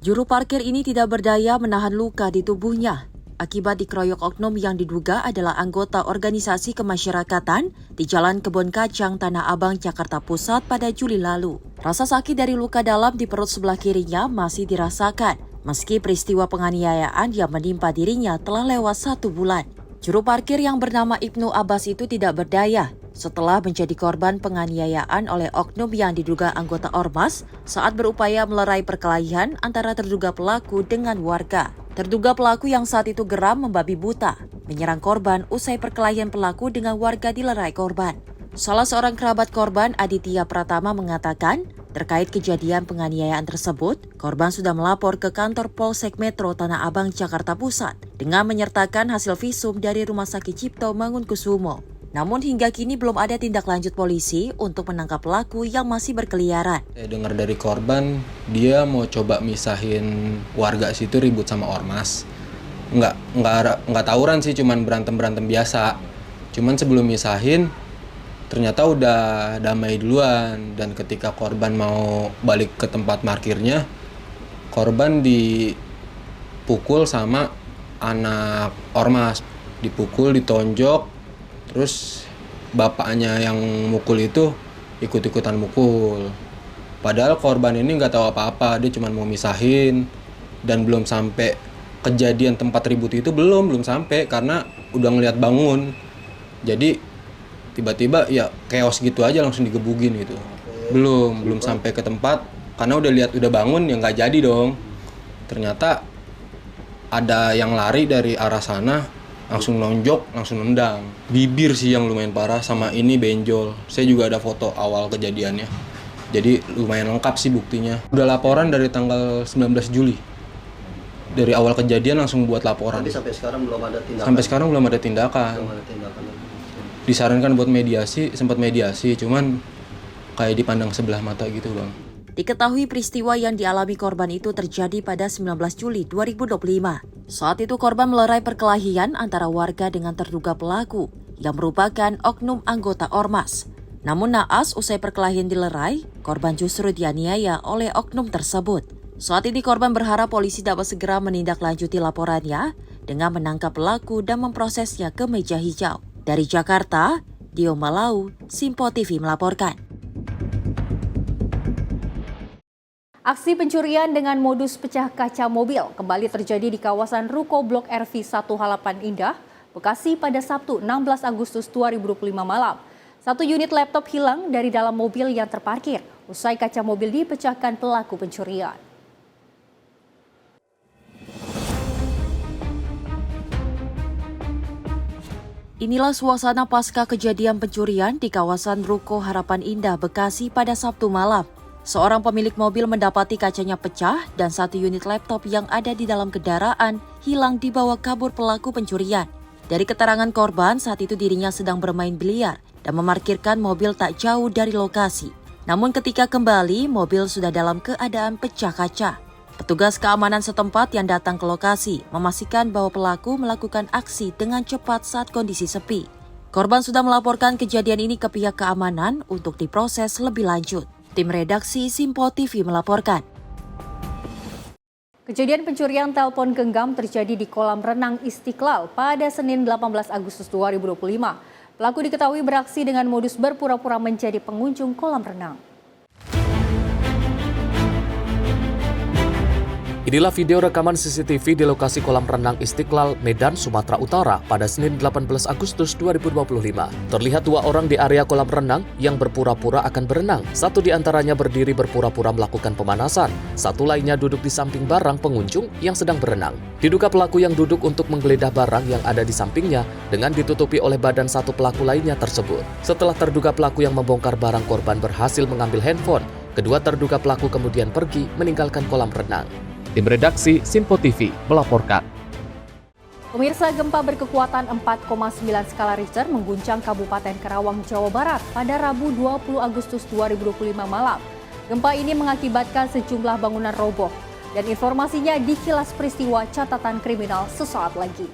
Juru parkir ini tidak berdaya menahan luka di tubuhnya akibat dikeroyok oknum yang diduga adalah anggota organisasi kemasyarakatan di Jalan Kebon Kacang, Tanah Abang, Jakarta Pusat pada Juli lalu. Rasa sakit dari luka dalam di perut sebelah kirinya masih dirasakan, meski peristiwa penganiayaan yang menimpa dirinya telah lewat 1 bulan. Juru parkir yang bernama Ibnu Abbas itu tidak berdaya setelah menjadi korban penganiayaan oleh oknum yang diduga anggota Ormas saat berupaya melerai perkelahian antara terduga pelaku dengan warga. Terduga pelaku yang saat itu geram membabi buta, menyerang korban usai perkelahian pelaku dengan warga dilerai korban. Salah seorang kerabat korban, Aditya Pratama, mengatakan terkait kejadian penganiayaan tersebut, korban sudah melapor ke kantor Polsek Metro Tanah Abang, Jakarta Pusat dengan menyertakan hasil visum dari Rumah Sakit Cipto Mangunkusumo. Namun hingga kini belum ada tindak lanjut polisi untuk menangkap pelaku yang masih berkeliaran. Saya dengar dari korban, dia mau coba misahin warga situ ribut sama Ormas. Nggak tawuran sih, cuman berantem biasa. Cuman sebelum misahin, ternyata udah damai duluan. Dan ketika korban mau balik ke tempat parkirnya, korban dipukul sama anak Ormas. Dipukul, ditonjok. Terus bapaknya yang mukul itu ikut-ikutan mukul. Padahal korban ini nggak tahu apa-apa, dia cuma mau misahin. Dan belum sampai kejadian tempat ribut itu belum sampai karena udah ngeliat bangun. Jadi tiba-tiba ya chaos gitu aja langsung digebugin gitu. Belum sampai ke tempat karena udah lihat udah bangun ya nggak jadi dong. Ternyata ada yang lari dari arah sana. Langsung nonjok, langsung nendang. Bibir sih yang lumayan parah, sama ini benjol. Saya juga ada foto awal kejadiannya. Jadi lumayan lengkap sih buktinya. Udah laporan dari tanggal 19 Juli. dari awal kejadian langsung buat laporan. Tapi sampai sekarang belum ada tindakan. Sampai sekarang belum ada tindakan. Disarankan buat mediasi, sempat mediasi, cuman kayak dipandang sebelah mata gitu, Bang. Diketahui peristiwa yang dialami korban itu terjadi pada 19 Juli 2025. Saat itu korban melerai perkelahian antara warga dengan terduga pelaku yang merupakan oknum anggota Ormas. Namun naas usai perkelahian dilerai, korban justru dianiaya oleh oknum tersebut. Saat ini korban berharap polisi dapat segera menindaklanjuti laporannya dengan menangkap pelaku dan memprosesnya ke meja hijau. Dari Jakarta, Dio Malau, Simpo TV melaporkan. Aksi pencurian dengan modus pecah kaca mobil kembali terjadi di kawasan Ruko Blok RV1 Halapan Indah, Bekasi pada Sabtu 16 Agustus 2025 malam. 1 unit laptop hilang dari dalam mobil yang terparkir usai kaca mobil dipecahkan pelaku pencurian. Inilah suasana pasca kejadian pencurian di kawasan Ruko Harapan Indah, Bekasi pada Sabtu malam. Seorang pemilik mobil mendapati kacanya pecah dan 1 unit laptop yang ada di dalam kendaraan hilang dibawa kabur pelaku pencurian. Dari keterangan korban, saat itu dirinya sedang bermain biliar dan memarkirkan mobil tak jauh dari lokasi. Namun ketika kembali, mobil sudah dalam keadaan pecah kaca. Petugas keamanan setempat yang datang ke lokasi memastikan bahwa pelaku melakukan aksi dengan cepat saat kondisi sepi. Korban sudah melaporkan kejadian ini ke pihak keamanan untuk diproses lebih lanjut. Tim redaksi Simpo TV melaporkan. Kejadian pencurian telepon genggam terjadi di kolam renang Istiqlal pada Senin 18 Agustus 2025. Pelaku diketahui beraksi dengan modus berpura-pura menjadi pengunjung kolam renang. Inilah video rekaman CCTV di lokasi kolam renang Istiqlal, Medan, Sumatera Utara pada Senin 18 Agustus 2025. Terlihat 2 orang di area kolam renang yang berpura-pura akan berenang. 1 di antaranya berdiri berpura-pura melakukan pemanasan. 1 lainnya duduk di samping barang pengunjung yang sedang berenang. Diduga pelaku yang duduk untuk menggeledah barang yang ada di sampingnya dengan ditutupi oleh badan 1 pelaku lainnya tersebut. Setelah terduga pelaku yang membongkar barang korban berhasil mengambil handphone, kedua terduga pelaku kemudian pergi meninggalkan kolam renang. Tim redaksi Simpo TV melaporkan. Pemirsa, gempa berkekuatan 4,9 skala Richter mengguncang Kabupaten Karawang, Jawa Barat pada Rabu 20 Agustus 2025 malam. Gempa ini mengakibatkan sejumlah bangunan roboh. Dan informasinya di Kilas Peristiwa Catatan Kriminal sesaat lagi.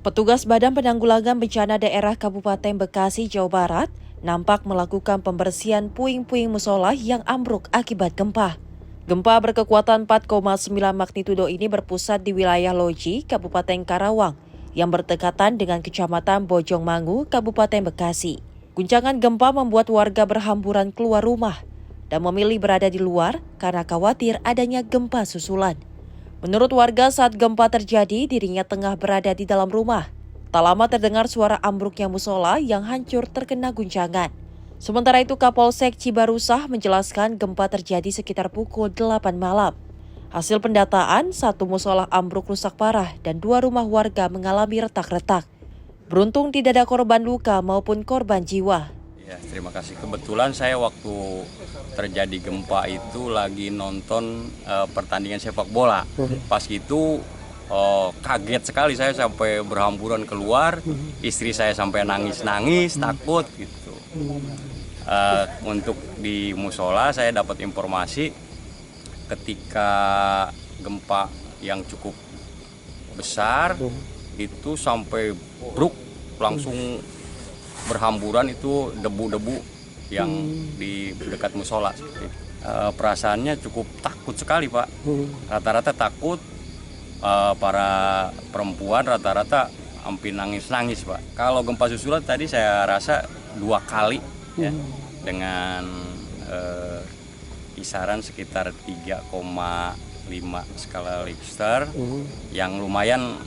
Petugas Badan Penanggulangan Bencana Daerah Kabupaten Bekasi, Jawa Barat nampak melakukan pembersihan puing-puing musola yang ambruk akibat gempa. Gempa berkekuatan 4,9 magnitudo ini berpusat di wilayah Loji, Kabupaten Karawang, yang berdekatan dengan Kecamatan Bojongmangu, Kabupaten Bekasi. Guncangan gempa membuat warga berhamburan keluar rumah dan memilih berada di luar karena khawatir adanya gempa susulan. Menurut warga, saat gempa terjadi, dirinya tengah berada di dalam rumah. Tak lama terdengar suara ambruknya musola yang hancur terkena guncangan. Sementara itu, Kapolsek Cibarusah menjelaskan gempa terjadi sekitar pukul 8 malam. Hasil pendataan, 1 musola ambruk rusak parah dan 2 rumah warga mengalami retak-retak. Beruntung tidak ada korban luka maupun korban jiwa. Ya, terima kasih. Kebetulan saya waktu terjadi gempa itu lagi nonton pertandingan sepak bola. Pas itu kaget sekali, saya sampai berhamburan keluar. Istri saya sampai nangis-nangis, takut gitu. Untuk di musola saya dapat informasi ketika gempa yang cukup besar itu sampai bruk langsung berhamburan itu debu-debu yang di dekat musola. Perasaannya cukup takut sekali, Pak. Rata-rata takut, para perempuan rata-rata hampir nangis-nangis, Pak. Kalau gempa susulan tadi saya rasa 2 kali ya, dengan kisaran sekitar 3,5 skala Richter yang lumayan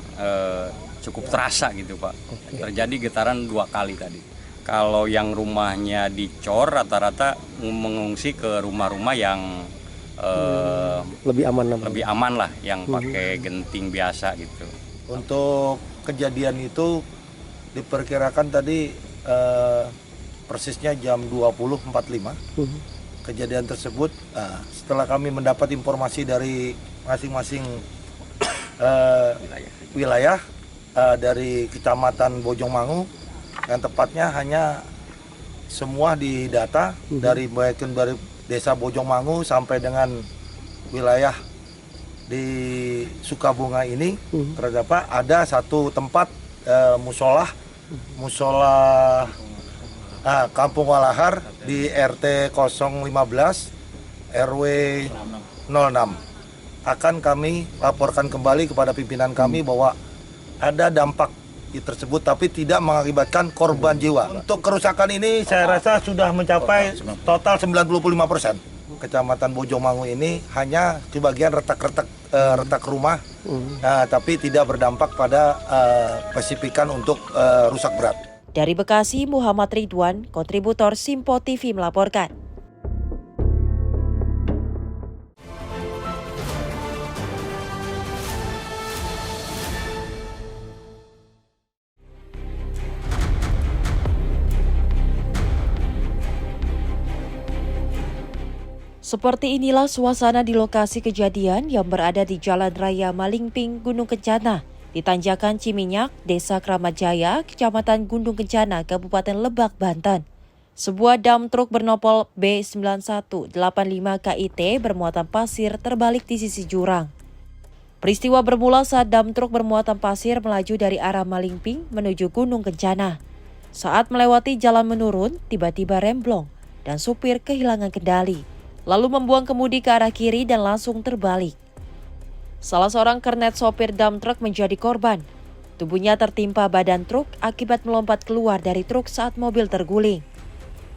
cukup terasa gitu, Pak. Terjadi getaran 2 kali tadi. Kalau yang rumahnya dicor rata-rata mengungsi ke rumah-rumah yang lebih aman lah yang pakai genting biasa gitu. Untuk kejadian itu diperkirakan tadi persisnya jam 20.45. Kejadian tersebut setelah kami mendapat informasi dari masing-masing wilayah dari Kecamatan Bojongmangu, yang tepatnya hanya semua didata dari Desa Bojongmangu sampai dengan wilayah di Sukabunga ini terdapat ada satu tempat musola Kampung Walahar di RT 015 RW 06. Akan kami laporkan kembali kepada pimpinan kami bahwa ada dampak tersebut tapi tidak mengakibatkan korban jiwa. Untuk kerusakan ini saya rasa sudah mencapai total 95%. Kecamatan Bojongmangu ini hanya sebagian retak rumah, tapi tidak berdampak pada spesifikan untuk rusak berat. Dari Bekasi, Muhammad Ridwan, kontributor Simpo TV melaporkan. Seperti inilah suasana di lokasi kejadian yang berada di Jalan Raya Malingping, Gunung Kencana, di Tanjakan Ciminyak, Desa Kramajaya, Kecamatan Gunung Kencana, Kabupaten Lebak, Banten. Sebuah dam truk bernopol B9185 KIT bermuatan pasir terbalik di sisi jurang. Peristiwa bermula saat dam truk bermuatan pasir melaju dari arah Malingping menuju Gunung Kencana. Saat melewati jalan menurun, tiba-tiba remblong dan supir kehilangan kendali, lalu membuang kemudi ke arah kiri dan langsung terbalik. Salah seorang kernet sopir dam truk menjadi korban. Tubuhnya tertimpa badan truk akibat melompat keluar dari truk saat mobil terguling.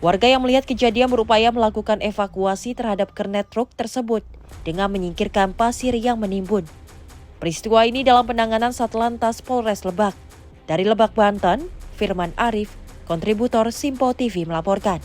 Warga yang melihat kejadian berupaya melakukan evakuasi terhadap kernet truk tersebut dengan menyingkirkan pasir yang menimbun. Peristiwa ini dalam penanganan Satlantas Polres Lebak. Dari Lebak, Banten, Firman Arif, kontributor Simpo TV melaporkan.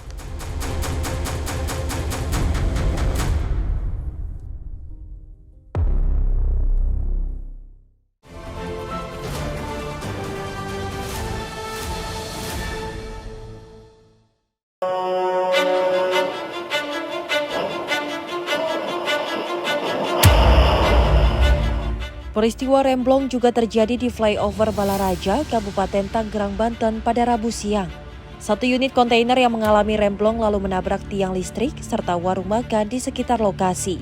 Peristiwa remblong juga terjadi di flyover Balaraja, Kabupaten Tangerang, Banten pada Rabu siang. Satu unit kontainer yang mengalami remblong lalu menabrak tiang listrik serta warung makan di sekitar lokasi.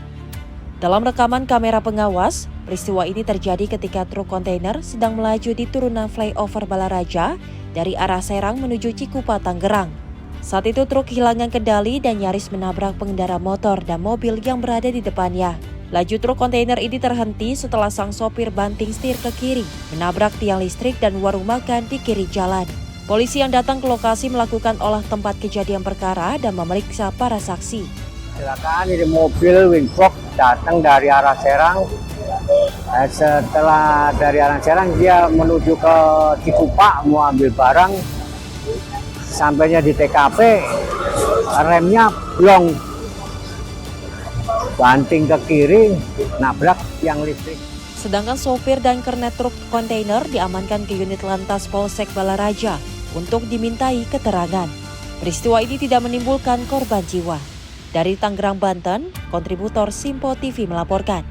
Dalam rekaman kamera pengawas, peristiwa ini terjadi ketika truk kontainer sedang melaju di turunan flyover Balaraja dari arah Serang menuju Cikupa, Tangerang. Saat itu truk kehilangan kendali dan nyaris menabrak pengendara motor dan mobil yang berada di depannya. Laju truk kontainer ini terhenti setelah sang sopir banting setir ke kiri, menabrak tiang listrik dan warung makan di kiri jalan. Polisi yang datang ke lokasi melakukan olah tempat kejadian perkara dan memeriksa para saksi. Kecelakaan ini mobil Wingfox datang dari arah Serang. Setelah dari arah Serang dia menuju ke Cikupa mau ambil barang. Sampainya di TKP, remnya blong. Banting ke kiri, nabrak tiang listrik. Sedangkan sopir dan kernet truk kontainer diamankan ke unit Lantas Polsek Balaraja untuk dimintai keterangan. Peristiwa ini tidak menimbulkan korban jiwa. Dari Tangerang, Banten, kontributor Simpo TV melaporkan.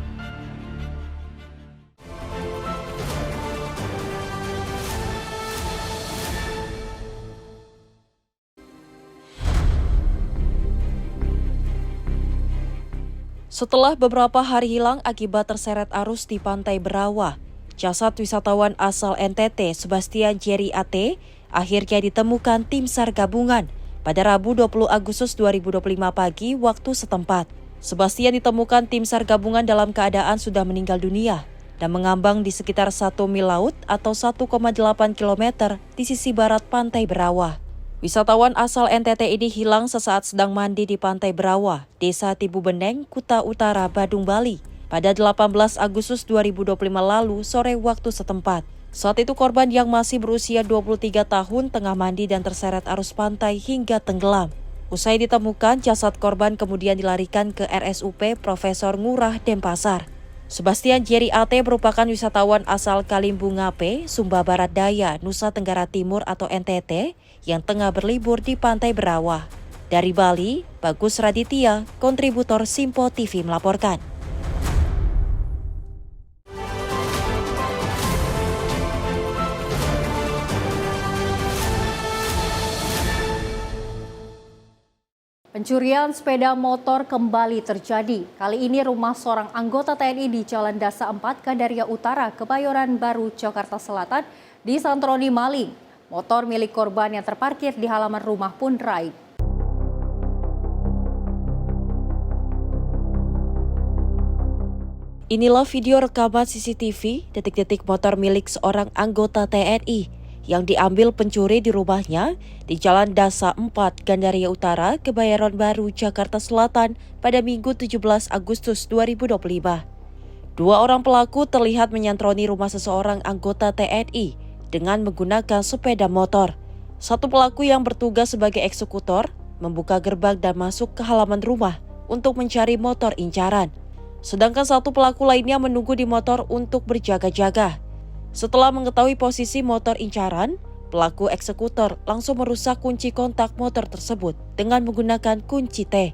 Setelah beberapa hari hilang akibat terseret arus di Pantai Berawa, jasad wisatawan asal NTT Sebastian Jerry AT akhirnya ditemukan tim SAR gabungan pada Rabu 20 Agustus 2025 pagi waktu setempat. Sebastian ditemukan tim SAR gabungan dalam keadaan sudah meninggal dunia dan mengambang di sekitar 1 mil laut atau 1,8 km di sisi barat Pantai Berawa. Wisatawan asal NTT ini hilang sesaat sedang mandi di Pantai Berawa, Desa Tibu Beneng, Kuta Utara, Badung, Bali, pada 18 Agustus 2025 lalu sore waktu setempat. Saat itu korban yang masih berusia 23 tahun tengah mandi dan terseret arus pantai hingga tenggelam. Usai ditemukan, jasad korban kemudian dilarikan ke RSUP Profesor Ngurah Denpasar. Sebastian Jerry AT merupakan wisatawan asal Kalimbungape, Sumba Barat Daya, Nusa Tenggara Timur atau NTT yang tengah berlibur di Pantai Berawah. Dari Bali, Bagus Raditya, kontributor Simpo TV melaporkan. Pencurian sepeda motor kembali terjadi. Kali ini rumah seorang anggota TNI di Jalan Dasa 4, Gandaria Utara, Kebayoran Baru, Jakarta Selatan, disantroni maling. Motor milik korban yang terparkir di halaman rumah pun raib. Inilah video rekaman CCTV detik-detik motor milik seorang anggota TNI yang diambil pencuri di rumahnya di Jalan Dasa 4, Gandaria Utara, Kebayoran Baru, Jakarta Selatan pada Minggu 17 Agustus 2025. Dua orang pelaku terlihat menyantroni rumah seseorang anggota TNI dengan menggunakan sepeda motor. Satu pelaku yang bertugas sebagai eksekutor membuka gerbang dan masuk ke halaman rumah untuk mencari motor incaran. Sedangkan satu pelaku lainnya menunggu di motor untuk berjaga-jaga. Setelah mengetahui posisi motor incaran, pelaku eksekutor langsung merusak kunci kontak motor tersebut dengan menggunakan kunci T.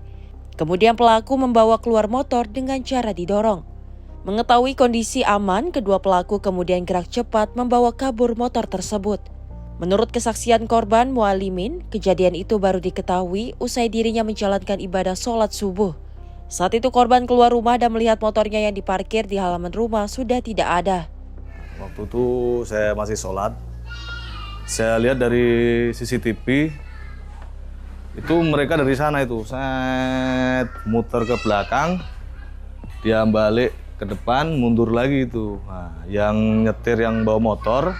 Kemudian pelaku membawa keluar motor dengan cara didorong. Mengetahui kondisi aman, kedua pelaku kemudian gerak cepat membawa kabur motor tersebut. Menurut kesaksian korban Mualimin, kejadian itu baru diketahui usai dirinya menjalankan ibadah sholat subuh. Saat itu korban keluar rumah dan melihat motornya yang diparkir di halaman rumah sudah tidak ada. Waktu itu saya masih sholat, saya lihat dari CCTV, itu mereka dari sana itu, set muter ke belakang, dia balik ke depan, mundur lagi itu. Nah, yang nyetir yang bawa motor,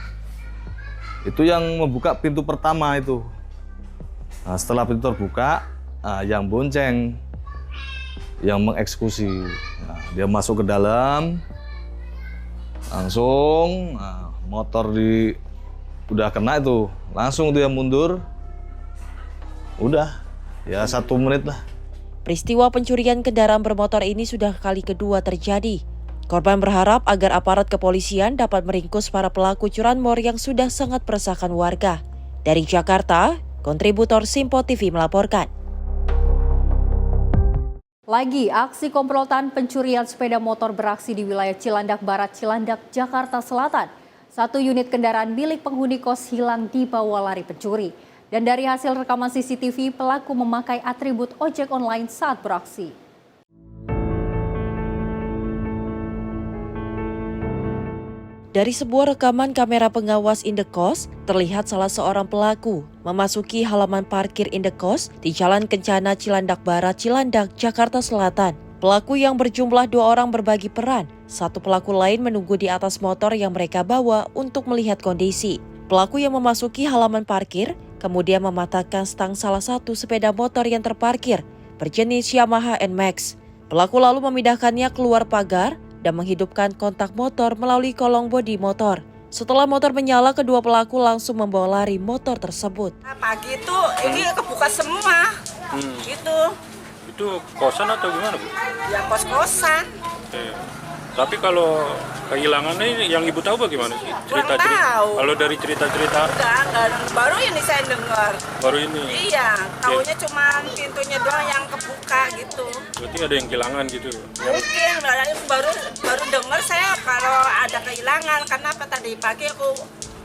itu yang membuka pintu pertama itu. Nah, setelah pintu terbuka, yang bonceng, yang mengeksekusi. Nah, dia masuk ke dalam, langsung motor udah kena itu, langsung dia mundur, udah ya 1 menit lah. Peristiwa pencurian kendaraan bermotor ini sudah kali kedua terjadi. Korban berharap agar aparat kepolisian dapat meringkus para pelaku curanmor yang sudah sangat meresahkan warga. Dari Jakarta, kontributor Simpo TV melaporkan. Lagi, aksi komplotan pencurian sepeda motor beraksi di wilayah Cilandak Barat, Cilandak, Jakarta Selatan. 1 unit kendaraan milik penghuni kos hilang dibawa lari pencuri. Dan dari hasil rekaman CCTV, pelaku memakai atribut ojek online saat beraksi. Dari sebuah rekaman kamera pengawas indekos, terlihat salah seorang pelaku memasuki halaman parkir indekos di Jalan Kencana Cilandak Barat, Cilandak, Jakarta Selatan. Pelaku yang berjumlah 2 orang berbagi peran. Satu pelaku lain menunggu di atas motor yang mereka bawa untuk melihat kondisi. Pelaku yang memasuki halaman parkir kemudian mematahkan stang salah satu sepeda motor yang terparkir berjenis Yamaha NMAX. Pelaku lalu memindahkannya keluar pagar dan menghidupkan kontak motor melalui kolong bodi motor. Setelah motor menyala, kedua pelaku langsung membawa lari motor tersebut. Pagi itu ini kebuka semua, gitu. Itu kosan atau gimana, Bu? Ya kos-kosan. Tapi kalau kehilangannya yang Ibu tahu bagaimana sih? Cerita-cerita. Kalau dari cerita-cerita. Enggak, baru ini saya dengar. Baru ini? Iya, tahunya cuma pintunya doang yang kebuka gitu. Berarti ada yang kehilangan gitu? Mungkin, baru dengar saya kalau ada kehilangan. Karena tadi pagi aku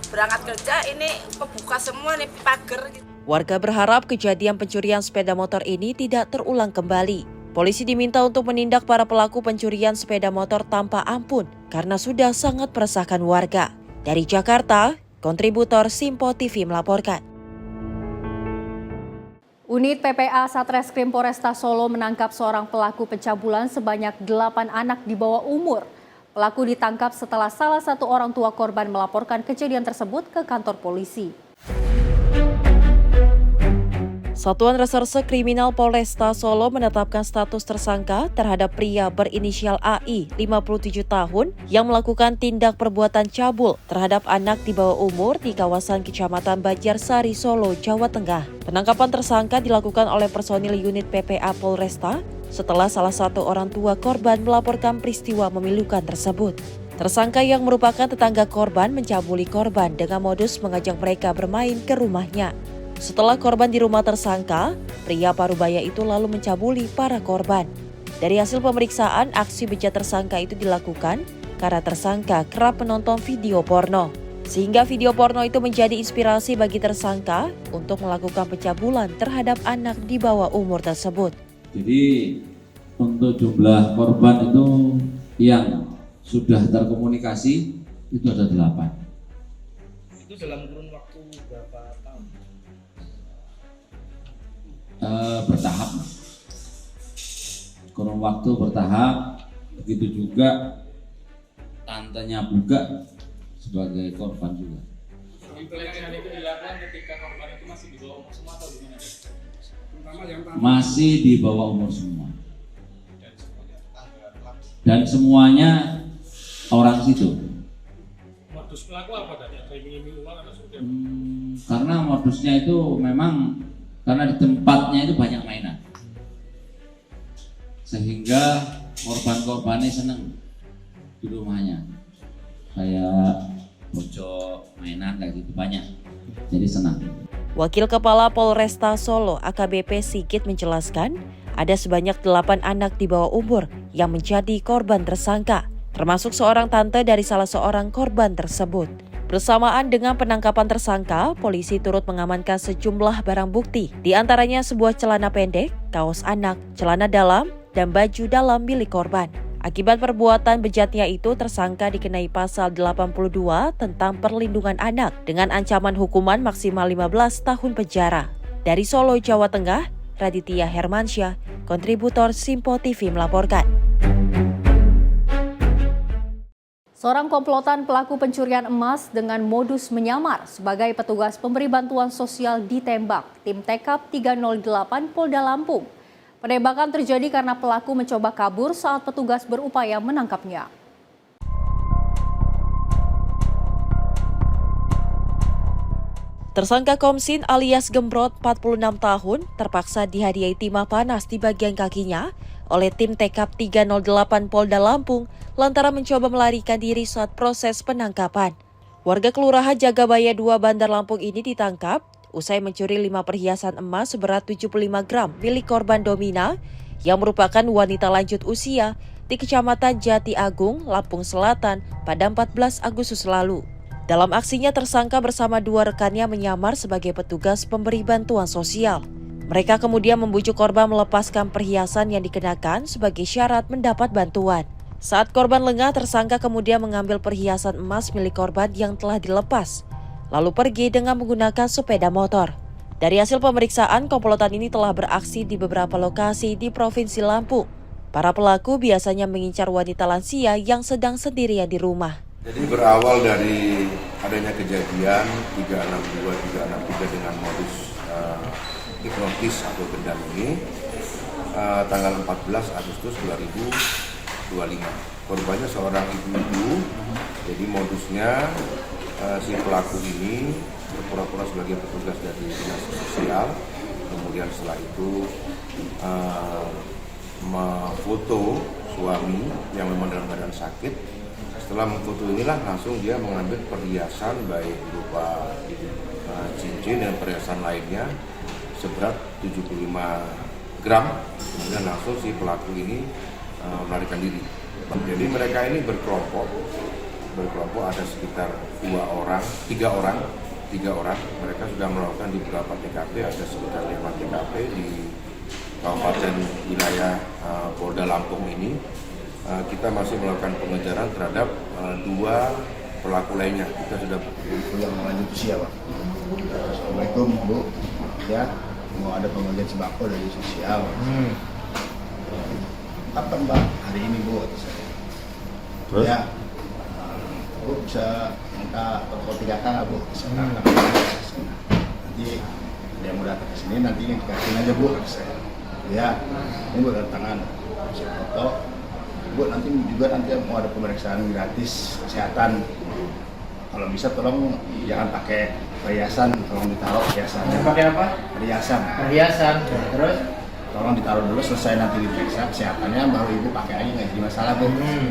berangkat kerja, ini kebuka semua nih pagar gitu. Warga berharap kejadian pencurian sepeda motor ini tidak terulang kembali. Polisi diminta untuk menindak para pelaku pencurian sepeda motor tanpa ampun karena sudah sangat meresahkan warga. Dari Jakarta, kontributor Simpo TV melaporkan. Unit PPA Satreskrim Polresta Solo menangkap seorang pelaku pencabulan sebanyak 8 anak di bawah umur. Pelaku ditangkap setelah salah satu orang tua korban melaporkan kejadian tersebut ke kantor polisi. Satuan Reserse Kriminal Polresta Solo menetapkan status tersangka terhadap pria berinisial AI, 57 tahun, yang melakukan tindak perbuatan cabul terhadap anak di bawah umur di kawasan Kecamatan Banjarsari, Solo, Jawa Tengah. Penangkapan tersangka dilakukan oleh personil unit PPA Polresta setelah salah satu orang tua korban melaporkan peristiwa memilukan tersebut. Tersangka yang merupakan tetangga korban mencabuli korban dengan modus mengajak mereka bermain ke rumahnya. Setelah korban di rumah tersangka, pria parubaya itu lalu mencabuli para korban. Dari hasil pemeriksaan, aksi bejat tersangka itu dilakukan karena tersangka kerap menonton video porno. Sehingga video porno itu menjadi inspirasi bagi tersangka untuk melakukan pencabulan terhadap anak di bawah umur tersebut. Jadi untuk jumlah korban itu yang sudah terkomunikasi itu ada 8. Itu dalam kurun waktu berapa tahun? Bertahap. Kurun waktu bertahap. Begitu juga tantenya juga sebagai korban juga. Pelecehan itu dilakukan ketika korban itu masih di bawah umur semua atau gimana? Masih di bawah umur semua. Dan semuanya orang situ. Modus pelaku apa tadi? Iming-iming uang atau seperti apa? Karena modusnya itu memang karena di tempatnya itu banyak mainan, sehingga korban-korbannya seneng di rumahnya, kayak pojok mainan kayak gitu banyak, jadi senang. Wakil Kepala Polresta Solo AKBP Sigit menjelaskan, ada sebanyak 8 anak di bawah umur yang menjadi korban tersangka, termasuk seorang tante dari salah seorang korban tersebut. Bersamaan dengan penangkapan tersangka, polisi turut mengamankan sejumlah barang bukti, di antaranya sebuah celana pendek, kaos anak, celana dalam, dan baju dalam milik korban. Akibat perbuatan bejatnya itu, tersangka dikenai pasal 82 tentang perlindungan anak dengan ancaman hukuman maksimal 15 tahun penjara. Dari Solo, Jawa Tengah, Raditya Hermansyah, kontributor Simpo TV melaporkan. Seorang komplotan pelaku pencurian emas dengan modus menyamar sebagai petugas pemberi bantuan sosial ditembak tim TKP 308 Polda Lampung. Penembakan terjadi karena pelaku mencoba kabur saat petugas berupaya menangkapnya. Tersangka Komsin alias Gembrot 46 tahun terpaksa dihadiahi timah panas di bagian kakinya oleh tim TKP 308 Polda Lampung lantaran mencoba melarikan diri saat proses penangkapan. Warga Kelurahan Jagabaya 2 Bandar Lampung ini ditangkap usai mencuri 5 perhiasan emas seberat 75 gram milik korban Domina yang merupakan wanita lanjut usia di Kecamatan Jati Agung, Lampung Selatan pada 14 Agustus lalu. Dalam aksinya, tersangka bersama 2 rekannya menyamar sebagai petugas pemberi bantuan sosial. Mereka kemudian membujuk korban melepaskan perhiasan yang dikenakan sebagai syarat mendapat bantuan. Saat korban lengah, tersangka kemudian mengambil perhiasan emas milik korban yang telah dilepas, lalu pergi dengan menggunakan sepeda motor. Dari hasil pemeriksaan, komplotan ini telah beraksi di beberapa lokasi di Provinsi Lampung. Para pelaku biasanya mengincar wanita lansia yang sedang sendirian di rumah. Jadi berawal dari adanya kejadian 362-363 dengan modus hipnotis atau gendam ini tanggal 14 Agustus 2025. Korbannya seorang ibu-ibu, jadi modusnya si pelaku ini berpura-pura sebagai petugas dari dinas sosial, kemudian setelah itu memfoto suami yang memang dalam keadaan sakit. Setelah memfoto inilah langsung dia mengambil perhiasan baik berupa cincin dan perhiasan lainnya seberat 75 gram, kemudian langsung si pelaku ini melarikan diri. Jadi mereka ini berkelompok ada sekitar 3 orang. Mereka sudah melakukan di beberapa TKP, ada sekitar 5 TKP di kabupaten wilayah Polda Lampung ini. Kita masih melakukan pengejaran terhadap 2 pelaku lainnya. Kita sudah yang lanjut usia, Pak. Assalamualaikum, Bu. Ya, mau ada pembagian sembako dari sosial. Kapan, Pak? Hari ini, Bu. Terus? Ya, Bu bisa minta foto 3 nggak, Bu? Bisa nanti ada yang datang ke sini nanti ini dikasih aja Bu ke saya. Ya, ini Bu tangan, saya foto. Bu nanti mau ada pemeriksaan gratis kesehatan. Kalau bisa tolong jangan pakai perhiasan, tolong ditaruh perhiasannya. Pakai apa? Perhiasan. Perhiasan. Terus? Tolong ditaruh dulu, selesai nanti diperiksa kesehatannya, baru ibu pakai aja, nggak jadi masalah Bu.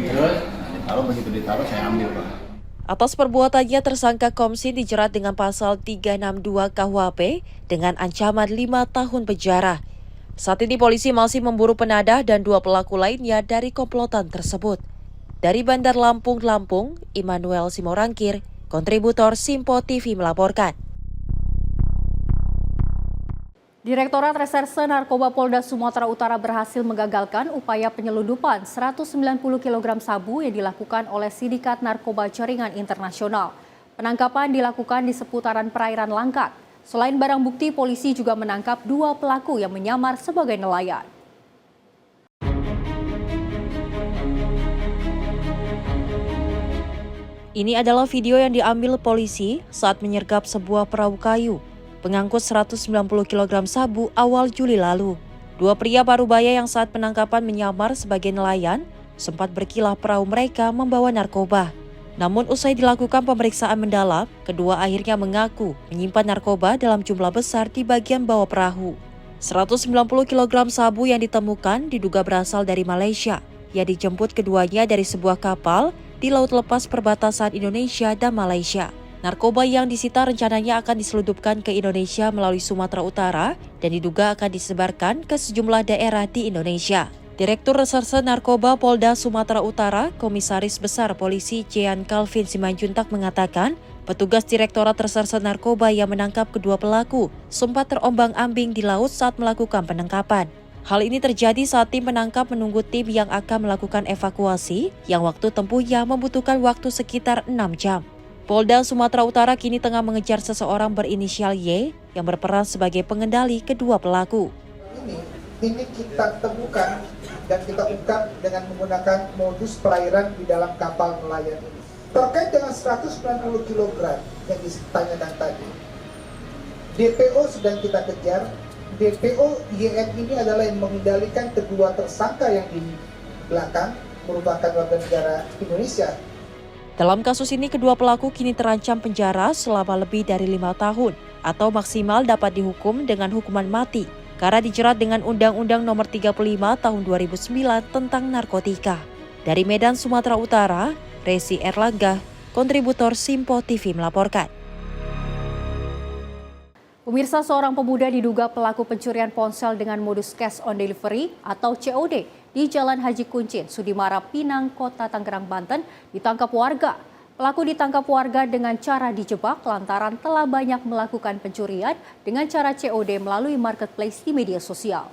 Terus? Nah, ditaruh, begitu ditaruh saya ambil Pak. Atas perbuatannya tersangka Komsin dijerat dengan pasal 362 KUHP dengan ancaman 5 tahun penjara. Saat ini polisi masih memburu penadah dan 2 pelaku lainnya dari komplotan tersebut. Dari Bandar Lampung, Immanuel Simorangkir, kontributor Simpo TV melaporkan. Direktorat Reserse Narkoba Polda Sumatera Utara berhasil menggagalkan upaya penyelundupan 190 kg sabu yang dilakukan oleh sindikat narkoba jaringan internasional. Penangkapan dilakukan di seputaran perairan Langkat. Selain barang bukti, polisi juga menangkap 2 pelaku yang menyamar sebagai nelayan. Ini adalah video yang diambil polisi saat menyergap sebuah perahu kayu pengangkut 190 kg sabu awal Juli lalu. 2 pria parubaya yang saat penangkapan menyamar sebagai nelayan sempat berkilah perahu mereka membawa narkoba. Namun usai dilakukan pemeriksaan mendalam, kedua akhirnya mengaku menyimpan narkoba dalam jumlah besar di bagian bawah perahu. 190 kg sabu yang ditemukan diduga berasal dari Malaysia, yang dijemput keduanya dari sebuah kapal di laut lepas perbatasan Indonesia dan Malaysia. Narkoba yang disita rencananya akan diselundupkan ke Indonesia melalui Sumatera Utara dan diduga akan disebarkan ke sejumlah daerah di Indonesia. Direktur Reserse Narkoba Polda Sumatera Utara, Komisaris Besar Polisi Jean Calvin Simanjuntak mengatakan, petugas Direktorat Reserse Narkoba yang menangkap kedua pelaku sempat terombang-ambing di laut saat melakukan penangkapan. Hal ini terjadi saat tim penangkap menunggu tim yang akan melakukan evakuasi yang waktu tempuhnya membutuhkan waktu sekitar 6 jam. Polda Sumatera Utara kini tengah mengejar seseorang berinisial Y yang berperan sebagai pengendali kedua pelaku. Ini kita temukan dan kita ungkap dengan menggunakan modus perairan di dalam kapal nelayan ini. Terkait dengan 190 kg yang ditanyakan tadi, DPO sedang kita kejar. DPO YN ini adalah yang mengendalikan kedua tersangka yang di belakang merupakan warga negara Indonesia. Dalam kasus ini, kedua pelaku kini terancam penjara selama lebih dari 5 tahun atau maksimal dapat dihukum dengan hukuman mati karena dijerat dengan Undang-Undang Nomor 35 Tahun 2009 tentang narkotika. Dari Medan, Sumatera Utara, Resi Erlangga, kontributor Simpo TV melaporkan. Pemirsa, seorang pemuda diduga pelaku pencurian ponsel dengan modus cash on delivery atau COD di Jalan Haji Kuncin, Sudimara, Pinang, Kota Tangerang, Banten ditangkap warga. Pelaku ditangkap warga dengan cara dijebak lantaran telah banyak melakukan pencurian dengan cara COD melalui marketplace di media sosial.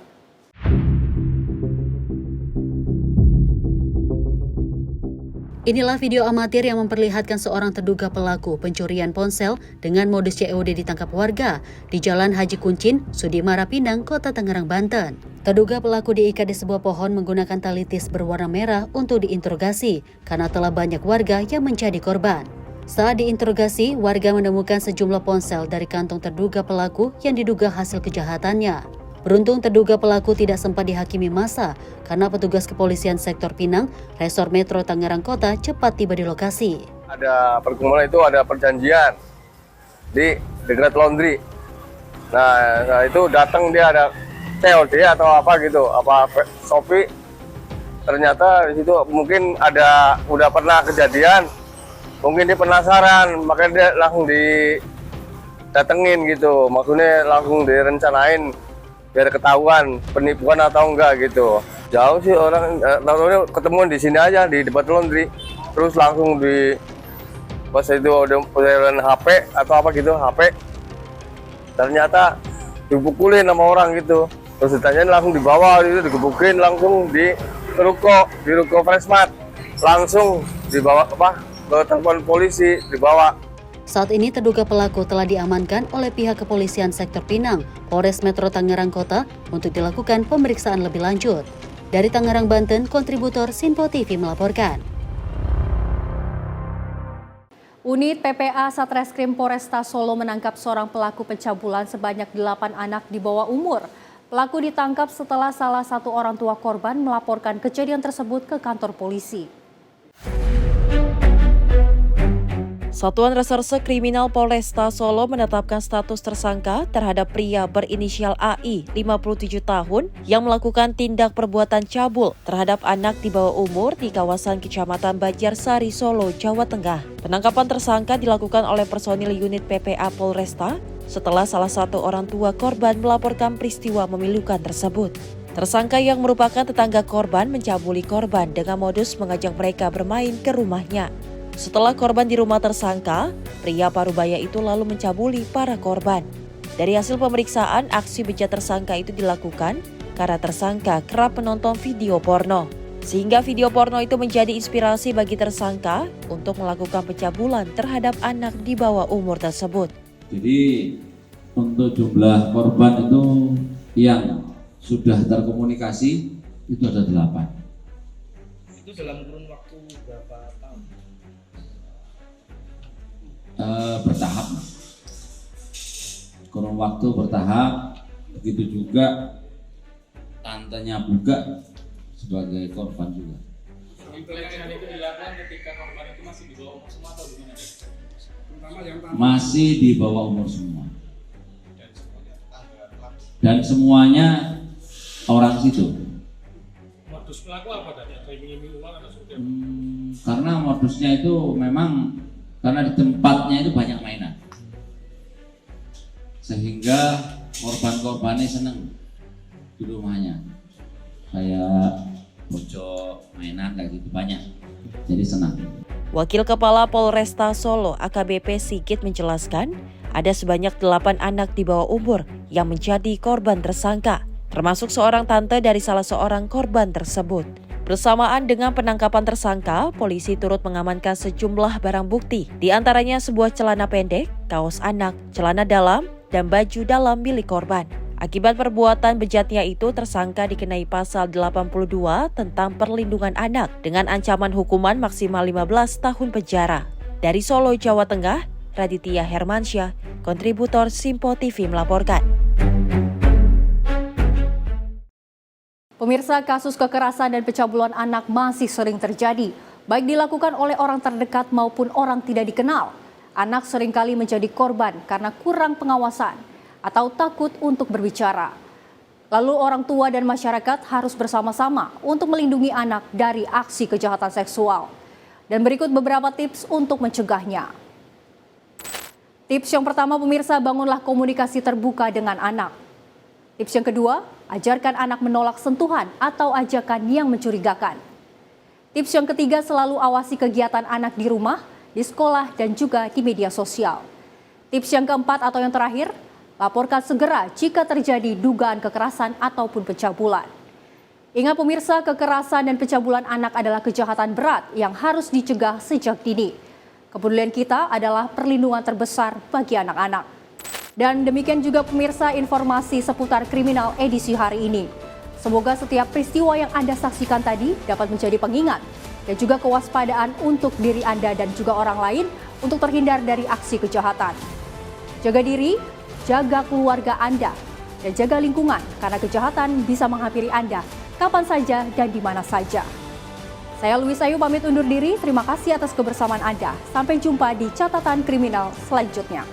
Inilah video amatir yang memperlihatkan seorang terduga pelaku pencurian ponsel dengan modus COD ditangkap warga di Jalan Haji Kuncin, Sudimara, Pinang, Kota Tangerang, Banten. Terduga pelaku diikat di sebuah pohon menggunakan tali tis berwarna merah untuk diinterogasi karena telah banyak warga yang menjadi korban. Saat diinterogasi, warga menemukan sejumlah ponsel dari kantong terduga pelaku yang diduga hasil kejahatannya. Beruntung terduga pelaku tidak sempat dihakimi massa karena petugas kepolisian sektor Pinang, Resor Metro Tangerang Kota cepat tiba di lokasi. Ada perkumpulan itu ada perjanjian di dekat laundry. Nah itu datang dia ada COD atau apa gitu, apa Shopee. Ternyata di situ mungkin ada udah pernah kejadian, mungkin dia penasaran, makanya dia langsung didatengin gitu, maksudnya langsung direncanain biar ketahuan penipuan atau enggak gitu. Jauh sih orang, lalu ketemu di sini aja di depan laundry, terus langsung di pas itu udah pesan HP atau apa gitu, HP. Ternyata dipukulin sama orang gitu. Terus ditanyain langsung dibawa gitu, digebukin langsung di ruko Freshmart, langsung dibawa ke telepon polisi, dibawa. Saat ini terduga pelaku telah diamankan oleh pihak kepolisian sektor Pinang, Polres Metro Tangerang Kota untuk dilakukan pemeriksaan lebih lanjut. Dari Tangerang, Banten, kontributor Simpo TV melaporkan. Unit PPA Satreskrim Polresta Solo menangkap seorang pelaku pencabulan sebanyak 8 anak di bawah umur. Pelaku ditangkap setelah salah satu orang tua korban melaporkan kejadian tersebut ke kantor polisi. Satuan Reserse Kriminal Polresta Solo menetapkan status tersangka terhadap pria berinisial AI, 57 tahun, yang melakukan tindak perbuatan cabul terhadap anak di bawah umur di kawasan Kecamatan Banjarsari, Solo, Jawa Tengah. Penangkapan tersangka dilakukan oleh personil unit PPA Polresta setelah salah satu orang tua korban melaporkan peristiwa memilukan tersebut. Tersangka yang merupakan tetangga korban mencabuli korban dengan modus mengajak mereka bermain ke rumahnya. Setelah korban di rumah tersangka, pria parubaya itu lalu mencabuli para korban. Dari hasil pemeriksaan, aksi bejat tersangka itu dilakukan karena tersangka kerap menonton video porno. Sehingga video porno itu menjadi inspirasi bagi tersangka untuk melakukan pencabulan terhadap anak di bawah umur tersebut. Jadi untuk jumlah korban itu yang sudah terkomunikasi itu ada 8. Itu dalam kurun waktu berapa tahun? Bertahap. Kurun waktu bertahap. Begitu juga tantenya juga sebagai korban juga. Pelecehan itu dilakukan ketika korban itu masih di bawah umur semua atau gimana? Masih di bawah umur semua. Dan semuanya orang situ. Modus pelaku apa tadi? Iming-iming uang atau seperti apa? Karena modusnya itu memang karena di tempatnya itu banyak mainan. Sehingga korban-korbannya seneng di rumahnya. Kayak pojok mainan kayak gitu banyak. Jadi senang. Wakil Kepala Polresta Solo AKBP Sigit menjelaskan, ada sebanyak 8 anak di bawah umur yang menjadi korban tersangka, termasuk seorang tante dari salah seorang korban tersebut. Bersamaan dengan penangkapan tersangka, polisi turut mengamankan sejumlah barang bukti, di antaranya sebuah celana pendek, kaos anak, celana dalam, dan baju dalam milik korban. Akibat perbuatan bejatnya itu, tersangka dikenai pasal 82 tentang perlindungan anak dengan ancaman hukuman maksimal 15 tahun penjara. Dari Solo, Jawa Tengah, Raditya Hermansyah, kontributor Simpo TV melaporkan. Pemirsa, kasus kekerasan dan pencabulan anak masih sering terjadi, baik dilakukan oleh orang terdekat maupun orang tidak dikenal. Anak seringkali menjadi korban karena kurang pengawasan atau takut untuk berbicara. Lalu orang tua dan masyarakat harus bersama-sama untuk melindungi anak dari aksi kejahatan seksual. Dan berikut beberapa tips untuk mencegahnya. Tips yang pertama, pemirsa, bangunlah komunikasi terbuka dengan anak. Tips yang kedua, ajarkan anak menolak sentuhan atau ajakan yang mencurigakan. Tips yang ketiga, selalu awasi kegiatan anak di rumah, di sekolah, dan juga di media sosial. Tips yang keempat atau yang terakhir, laporkan segera jika terjadi dugaan kekerasan ataupun pencabulan. Ingat pemirsa, kekerasan dan pencabulan anak adalah kejahatan berat yang harus dicegah sejak dini. Kepedulian kita adalah perlindungan terbesar bagi anak-anak. Dan demikian juga pemirsa informasi seputar kriminal edisi hari ini. Semoga setiap peristiwa yang Anda saksikan tadi dapat menjadi pengingat dan juga kewaspadaan untuk diri Anda dan juga orang lain untuk terhindar dari aksi kejahatan. Jaga diri, jaga keluarga Anda, dan jaga lingkungan karena kejahatan bisa menghampiri Anda kapan saja dan di mana saja. Saya Louis Ayu pamit undur diri, terima kasih atas kebersamaan Anda. Sampai jumpa di catatan kriminal selanjutnya.